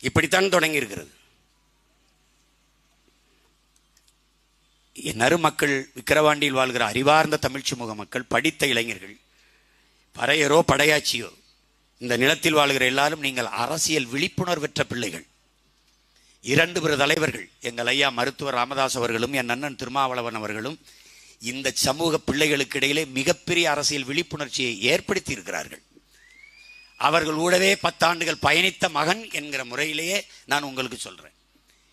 இப்படித்தான் தொடங்கி இருக்கிறது. நறுமக்கள், விக்கிரவாண்டியில் வாழ்கிற அறிவார்ந்த தமிழ் சமூக மக்கள், படித்த இளைஞர்கள், பறையரோ படையாச்சியோ, இந்த நிலத்தில் வாழ்கிற எல்லாரும் நீங்கள் அரசியல் விழிப்புணர்வற்ற பிள்ளைகள். 2 பேர் தலைவர்கள், எங்கள் ஐயா மருத்துவர் ராமதாஸ் அவர்களும் என் அண்ணன் திருமாவளவன் அவர்களும் இந்த சமூக பிள்ளைகளுக்கு இடையிலே மிகப்பெரிய அரசியல் விழிப்புணர்ச்சியை ஏற்படுத்தி இருக்கிறார்கள். அவர்கள் கூடவே 10 ஆண்டுகள் பயணித்த மகன் என்கிற முறையிலேயே நான் உங்களுக்கு சொல்றேன்.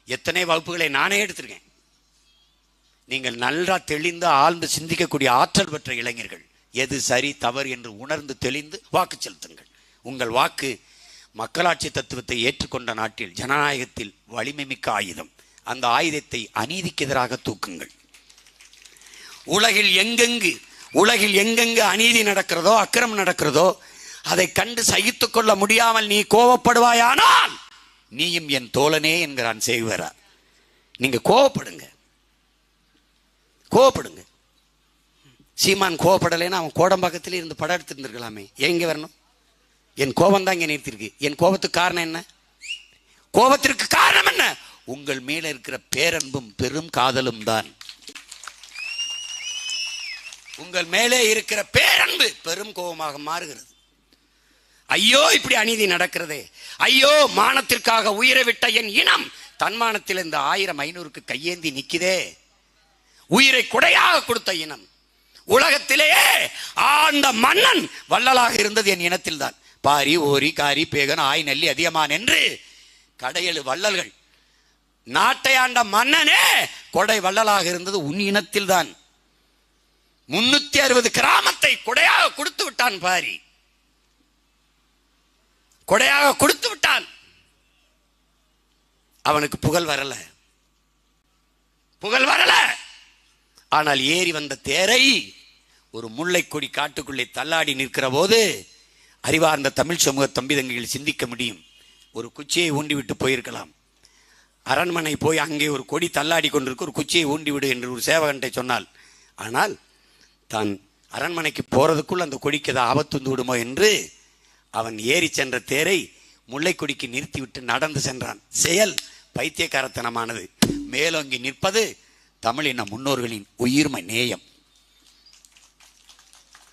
எத்தனை வகுப்புகளை நானே எடுத்திருக்கேன். நீங்கள் நல்லா தெளிந்து ஆழ்ந்து சிந்திக்கக்கூடிய ஆற்றல் பெற்ற இளைஞர்கள். எது சரி தவறு என்று உணர்ந்து தெளிந்து வாக்கு செலுத்துங்கள். உங்கள் வாக்கு மக்களாட்சி தத்துவத்தை ஏற்றுக்கொண்ட நாட்டில், ஜனநாயகத்தில் வலிமை மிக்க ஆயுதம். அந்த ஆயுதத்தை அநீதிக்கு எதிராக தூக்குங்கள். உலகில் எங்கெங்கு அநீதி நடக்கிறதோ, அக்கிரமம் நடக்கிறதோ, அதை கண்டு சகித்துக் கொள்ள முடியாமல் நீ கோபப்படுவாயானால் நீயும் என் தோழனே என்கிறான் சேகுவேரா. நீங்க கோபப்படுங்க. சீமான் கோபப்படலைன்னா அவன் கோடம்பாக்கத்திலே இருந்து படம் எடுத்துருந்துருக்கலாமே. எங்க வரணும்? என் கோபம் தான் இங்க நிறுத்திருக்கு. என் கோபத்துக்கு காரணம் என்ன? கோபத்திற்கு காரணம் என்ன? உங்கள் மேல இருக்கிற பேரன்பும் பெரும் காதலும் தான். உங்கள் மேலே இருக்கிற பேரன்பு பெரும் கோபமாக மாறுகிறது. ஐயோ, இப்படி அநீதி நடக்கிறதே, ஐயோ, மானத்திற்காக உயிரை விட்ட என் இனம் தன்மானத்தில் இந்த 1000-500க்கு கையேந்தி நிற்குதே. உயிரை கொடையாக கொடுத்த இனம், உலகத்திலேயே ஆண்ட மன்னன் வள்ளலாக இருந்தது என் இனத்தில் தான். பாரி, ஓரி, காரி, பேகன், ஆய், நெல்லி, அதியமான் என்று கடையெழு வள்ளல்கள். நாட்டை ஆண்ட மன்னனே கொடை வள்ளலாக இருந்தது உன் இனத்தில் தான். 360 கிராமத்தை கொடையாக கொடுத்து விட்டான் பாரி, கொடையாக கொடுத்து விட்டான். அவனுக்கு புகழ் வரல. ஆனால் ஏறி வந்த தேரை ஒரு முல்லை கொடி காட்டுக்குள்ளே தள்ளாடி நிற்கிற போது அறிவார்ந்த தமிழ் சமூக தம்பி தங்கைகள் சிந்திக்க முடியும். ஒரு குச்சியை ஊண்டி விட்டு போயிருக்கலாம். அரண்மனை போய் அங்கே ஒரு கொடி தள்ளாடி கொண்டிருக்கு, ஒரு குச்சியை ஊண்டி விடு என்று ஒரு சேவகன்றை சொன்னால், ஆனால் தான் அரண்மனைக்கு போறதுக்குள் அந்த கொடிக்கு ஏதாவது ஆபத்து வந்து விடுமோ என்று அவன் ஏறி சென்ற தேரை முல்லை கொடிக்கு நிறுத்திவிட்டு நடந்து சென்றான். செயல் பைத்தியக்காரத்தனமானது. மேலோங்கி நிற்பது தமிழின முன்னோர்களின் உயிர்மை நேயம்.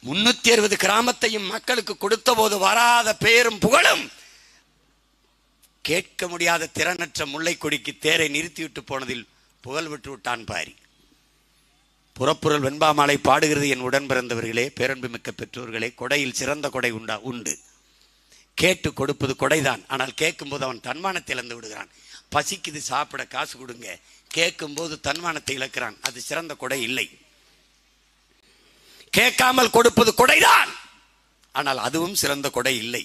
360 கிராமத்தையும் மக்களுக்கு கொடுத்த போது வராத பேரும் புகழும் கேட்க முடியாத திறனற்ற முல்லை கொடிக்கு தேரை நிறுத்திவிட்டு போனதில் புகழ் விட்டு விட்டான் பாரி. புறப்புறல் வெண்பாமாலை பாடுகிறது என் உடன் பிறந்தவர்களே, பேரன்பு மிக்க பெற்றோர்களே, கொடையில் சிறந்த கொடை உண்டு. கேட்டு கொடுப்பது கொடைதான். ஆனால் கேட்கும் போது அவன் தன்மானத்தை இழந்து விடுகிறான். பசிக்குது, சாப்பிட காசு கொடுங்க, கேட்கும் போது தன்மானத்தை இழக்கிறான். அது சிறந்த கொடை இல்லை. கேட்காமல் கொடுப்பது கொடைதான், ஆனால் அதுவும் சிறந்த கொடை இல்லை.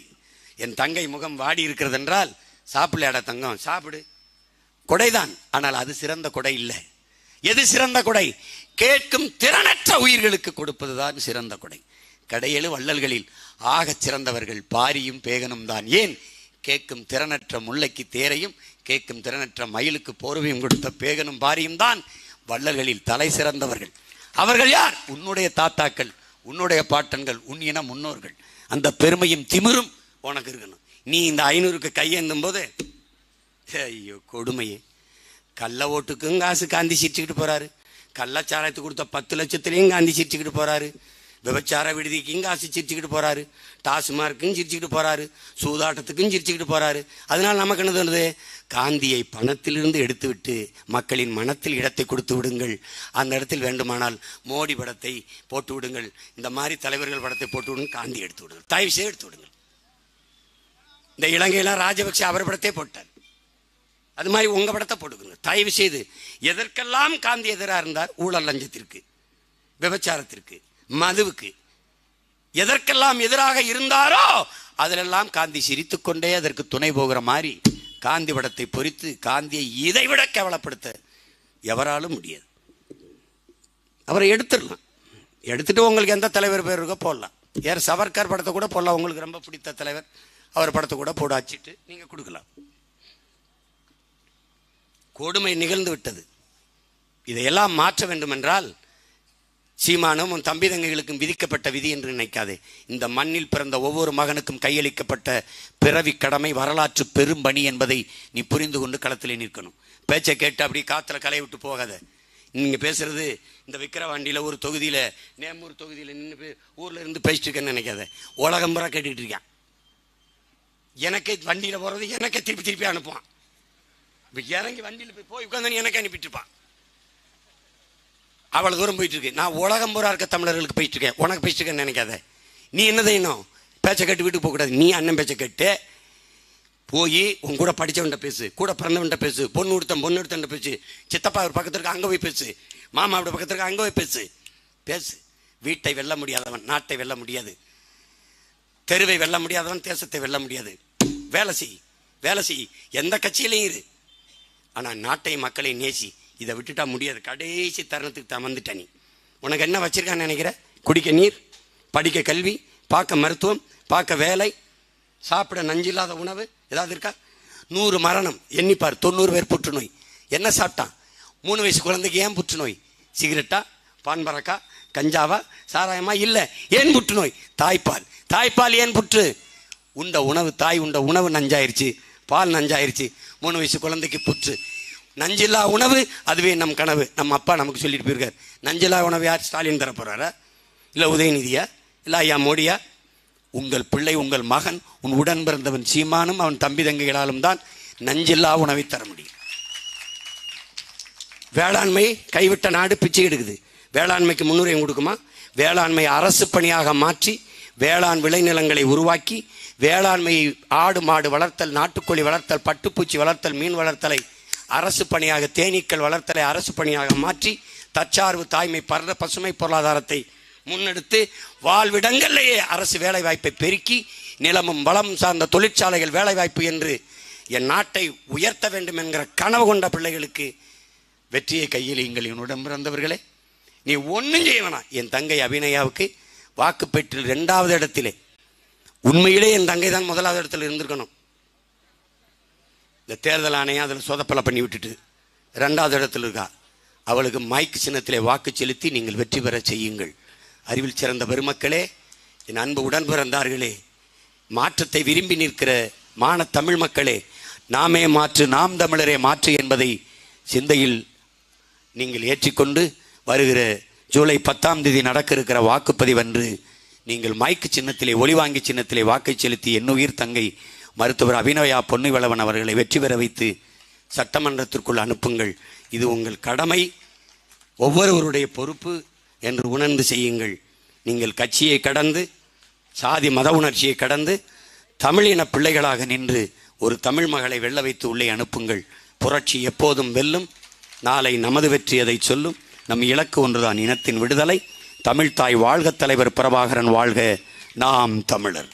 என் தங்கை முகம் வாடி இருக்கிறது என்றால், சாப்பிடலாட தங்கம், சாப்பிடு, கொடைதான், ஆனால் அது சிறந்த கொடை இல்லை. எது சிறந்த கொடை? கேட்கும் திறனற்ற உயிர்களுக்கு கொடுப்பதுதான் சிறந்த கொடை. கடையெழு வள்ளல்களில் ஆகச் சிறந்தவர்கள் பாரியும் பேகனும் தான். ஏன்? கேட்கும் திறனற்ற முல்லைக்கு தேரையும் கேட்கும் திறனற்ற மயிலுக்கு போர்வையும் கொடுத்த பேகனும் பாரியும் தான் வள்ளல்களில் தலை சிறந்தவர்கள். அவர்கள் யார்? உன்னுடைய தாத்தாக்கள், உன்னுடைய பாட்டன்கள், உன் இன முன்னோர்கள். அந்த பெருமையும் திமிரும் உனக்கு இருக்கணும். நீ இந்த 500க்கு கையேந்தும் போது, ஐயோ கொடுமையே, கள்ள ஓட்டுக்கும் காசு காந்தி சிரிச்சுக்கிட்டு போறாரு, கள்ளச்சாராயத்துக்கு கொடுத்த 10 லட்சத்திலையும் காந்தி சிரிச்சுக்கிட்டு போறாரு, விபச்சார விடுதிக்கும் காசு சிரிச்சுக்கிட்டு போறாரு, டாஸ்மார்க்கும் சிரிச்சுக்கிட்டு போறாரு, சூதாட்டத்துக்கும் சிரிச்சுக்கிட்டு போறாரு. அதனால நமக்கு என்ன தோணுது? காந்தியை பணத்திலிருந்து எடுத்து விட்டு மக்களின் மனத்தில் இடத்தை கொடுத்து விடுங்கள். அந்த இடத்தில் வேண்டுமானால் மோடி படத்தை போட்டு விடுங்கள், இந்த மாதிரி தலைவர்கள் படத்தை போட்டு விடுங்க, காந்தி எடுத்து விடுங்கள், தயவு செய்து எடுத்து விடுங்கள். இந்த இலங்கையெல்லாம் ராஜபக்சே அவர் படத்தை போட்டார், அது மாதிரி உங்க படத்தை போட்டுக்கோங்க தயவு செய்து. எதற்கெல்லாம் காந்தி எதிராக இருந்தார்? ஊழல், லஞ்சத்திற்கு, விபச்சாரத்திற்கு, மதுவுக்கு, எதற்கெல்லாம் எதிராக இருந்தாரோ அதிலெல்லாம் காந்தி சிரித்துக்கொண்டே அதற்கு துணை போகிற மாதிரி காந்தி படத்தை பொறித்து காந்தியை இதைவிட கேவலப்படுத்த எவராலும் முடியாது. அவரை எடுத்துடலாம், எடுத்துட்டு உங்களுக்கு எந்த தலைவர் பேர் இருக்கோ போடலாம். யார் சவர்கர் படத்தை கூட போடலாம், உங்களுக்கு ரொம்ப பிடித்த தலைவர், அவர் படத்தை கூட போட வச்சுட்டு நீங்க கொடுக்கலாம். கொடுமை நிகழ்ந்து விட்டது. இதையெல்லாம் மாற்ற வேண்டும் என்றால் சீமானும் உன் தம்பி தங்கைகளுக்கும் விதிக்கப்பட்ட விதி என்று நினைக்காதே. இந்த மண்ணில் பிறந்த ஒவ்வொரு மகனுக்கும் கையளிக்கப்பட்ட பிறவி கடமை, வரலாற்று பெரும்பணி என்பதை நீ புரிந்து கொண்டு களத்தில் நிற்கணும். பேச்சை கேட்டு அப்படி காத்துல களை விட்டு போகாத. நீங்க பேசுறது இந்த விக்கிரவாண்டியில ஒரு தொகுதியில, நேமூர் தொகுதியில நின்று ஊர்ல இருந்து பேசிட்டு இருக்கேன்னு நினைக்காத. உலகம் பூரா கேட்டுக்கிட்டு இருக்கான். எனக்கே வண்டியில போறது எனக்கே திருப்பி அனுப்புவான். இறங்கி வண்டியில் போய் உட்காந்து எனக்கு அனுப்பிட்டு இருப்பான். அவ்வளவு தூரம் போயிட்டு இருக்கு. நான் உலகம் பூரா இருக்க தமிழர்களுக்கு போயிட்டு இருக்கேன், உனக்கு பேசிட்டு இருக்கேன்னு நினைக்காத. நீ என்னதை இன்னும் பேச்சை கேட்டு வீட்டுக்கு போகக்கூடாது. நீ அண்ணன் பேச்சை கேட்டு போய் உன் கூட படித்தவன்ட்ட பேசு, கூட பிறந்தவன்ட்ட பேசு, பொண்ணு எடுத்தவன்ட்ட பேசு, சித்தப்பா ஒரு பக்கத்திற்கு அங்கே போய் பேசு, மாமா அப்படி பக்கத்திற்கு அங்கே போய் பேசு. வீட்டை வெல்ல முடியாதவன் நாட்டை வெல்ல முடியாது, தெருவை வெல்ல முடியாதவன் தேசத்தை வெல்ல முடியாது. வேலை செய், எந்த கட்சியிலையும் இரு, ஆனால் நாட்டை மக்களை நேசி. இதை விட்டுட்டா முடியாது. கடைசி தருணத்துக்கு தான் வந்துட்ட. நீ உனக்கு என்ன வச்சிருக்கான்னு நினைக்கிற? குடிக்க நீர், படிக்க கல்வி, பார்க்க மருத்துவம், பார்க்க வேலை, சாப்பிட நஞ்சில்லாத உணவு ஏதாவது இருக்கா? 100 மரணம் எண்ணிப்பார். 90 பேர் புற்றுநோய். என்ன சாப்பிட்டான்? 3 வயசு குழந்தைக்கு ஏன் புற்றுநோய்? சிகரெட்டா, பான் பறக்கா, கஞ்சாவா, சாராயமா? இல்லை. ஏன் புற்றுநோய்? தாய்ப்பால். தாய்ப்பால் ஏன் புற்று? உண்ட உணவு, தாய் உண்ட உணவு நஞ்சாயிருச்சு, பால் நஞ்சாயிருச்சு, 3 வயசு குழந்தைக்கு புற்று. நஞ்சில்லா உணவு, அதுவே நம் கனவு. நம்ம அப்பா நமக்கு சொல்லிட்டு போயிருக்கார். நஞ்சில்லா உணவு யார்? ஸ்டாலின் தர போறாரா? இல்லை உதயநிதியா? இல்லை ஐயா மோடியா? உங்கள் பிள்ளை, உங்கள் மகன், உன் உடன் பிறந்தவன் சீமானும் அவன் தம்பி தங்கைகளாலும் தான் நஞ்சில்லா உணவை தர முடியும். வேளாண்மை கைவிட்ட நாடு பிச்சை எடுக்குது. வேளாண்மைக்கு முன்னுரிமை கொடுக்குமா? வேளாண்மை அரசு பணியாக மாற்றி வேளாண் விளைநிலங்களை உருவாக்கி வேளாண்மையை ஆடு மாடு வளர்த்தல், நாட்டுக்கோழி வளர்த்தல், பட்டுப்பூச்சி வளர்த்தல், மீன் வளர்த்தலை அரசு பணியாக, தேனீக்கள் வளர்த்தலை அரசு பணியாக மாற்றி தற்சார்பு, தாய்மை, பசுமை பொருளாதாரத்தை முன்னெடுத்து வாழ்விடங்களிலேயே அரசு வேலைவாய்ப்பை பெருக்கி நிலமும் வளம் சார்ந்த தொழிற்சாலைகள் வேலைவாய்ப்பு என்று என் நாட்டை உயர்த்த வேண்டும் என்கிற கனவு கொண்ட பிள்ளைகளுக்கு வெற்றியை கையில் எங்கள் என்னுடன் பிறந்தவர்களே. நீ ஒன்றும் செய்ய வேணாம். என் தங்கை அபிநயாவுக்கு வாக்குப்பேட்டில் 2வது இடத்திலே, உண்மையிலே என் தங்கை தான் 1வது இடத்துல இருந்திருக்கணும். இந்த தேர்தல் ஆணையம் அதில் சொதப்பலை பண்ணி விட்டுட்டு 2வது இடத்துல இருக்கா. அவளுக்கு மைக்கு சின்னத்திலே வாக்கு செலுத்தி நீங்கள் வெற்றி பெற செய்யுங்கள். அறிவில் சிறந்த பெருமக்களே, என் அன்பு உடன் பிறந்தார்களே, மாற்றத்தை விரும்பி நிற்கிற மான தமிழ் மக்களே, நாமே மாற்று, நாம் தமிழரே மாற்று என்பதை சிந்தையில் நீங்கள் ஏற்றிக்கொண்டு வருகிற ஜூலை 10ஆம் தேதி நடக்க இருக்கிற வாக்குப்பதிவன்று நீங்கள் மைக்கு சின்னத்திலே, ஒளிவாங்கி சின்னத்திலே வாக்கை செலுத்தி என்னுயிர் தங்கை மருத்துவர் அபிநயா பொன்னிவளவன் அவர்களை வெற்றி பெற வைத்து சட்டமன்றத்திற்குள் அனுப்புங்கள். இது உங்கள் கடமை, ஒவ்வொருவருடைய பொறுப்பு என்று உணர்ந்து செய்யுங்கள். நீங்கள் கட்சியை கடந்து, சாதி மத உணர்ச்சியை கடந்து தமிழின பிள்ளைகளாக நின்று ஒரு தமிழ் மகளை வெல்ல வைத்து உள்ளே அனுப்புங்கள். புரட்சி எப்போதும் வெல்லும். நாளை நமது வெற்றி அதை சொல்லும். நம் இலக்கு ஒன்றுதான், இனத்தின் விடுதலை. தமிழ்தாய் வாழ்க, தலைவர் பிரபாகரன் வாழ்க, நாம் தமிழர்.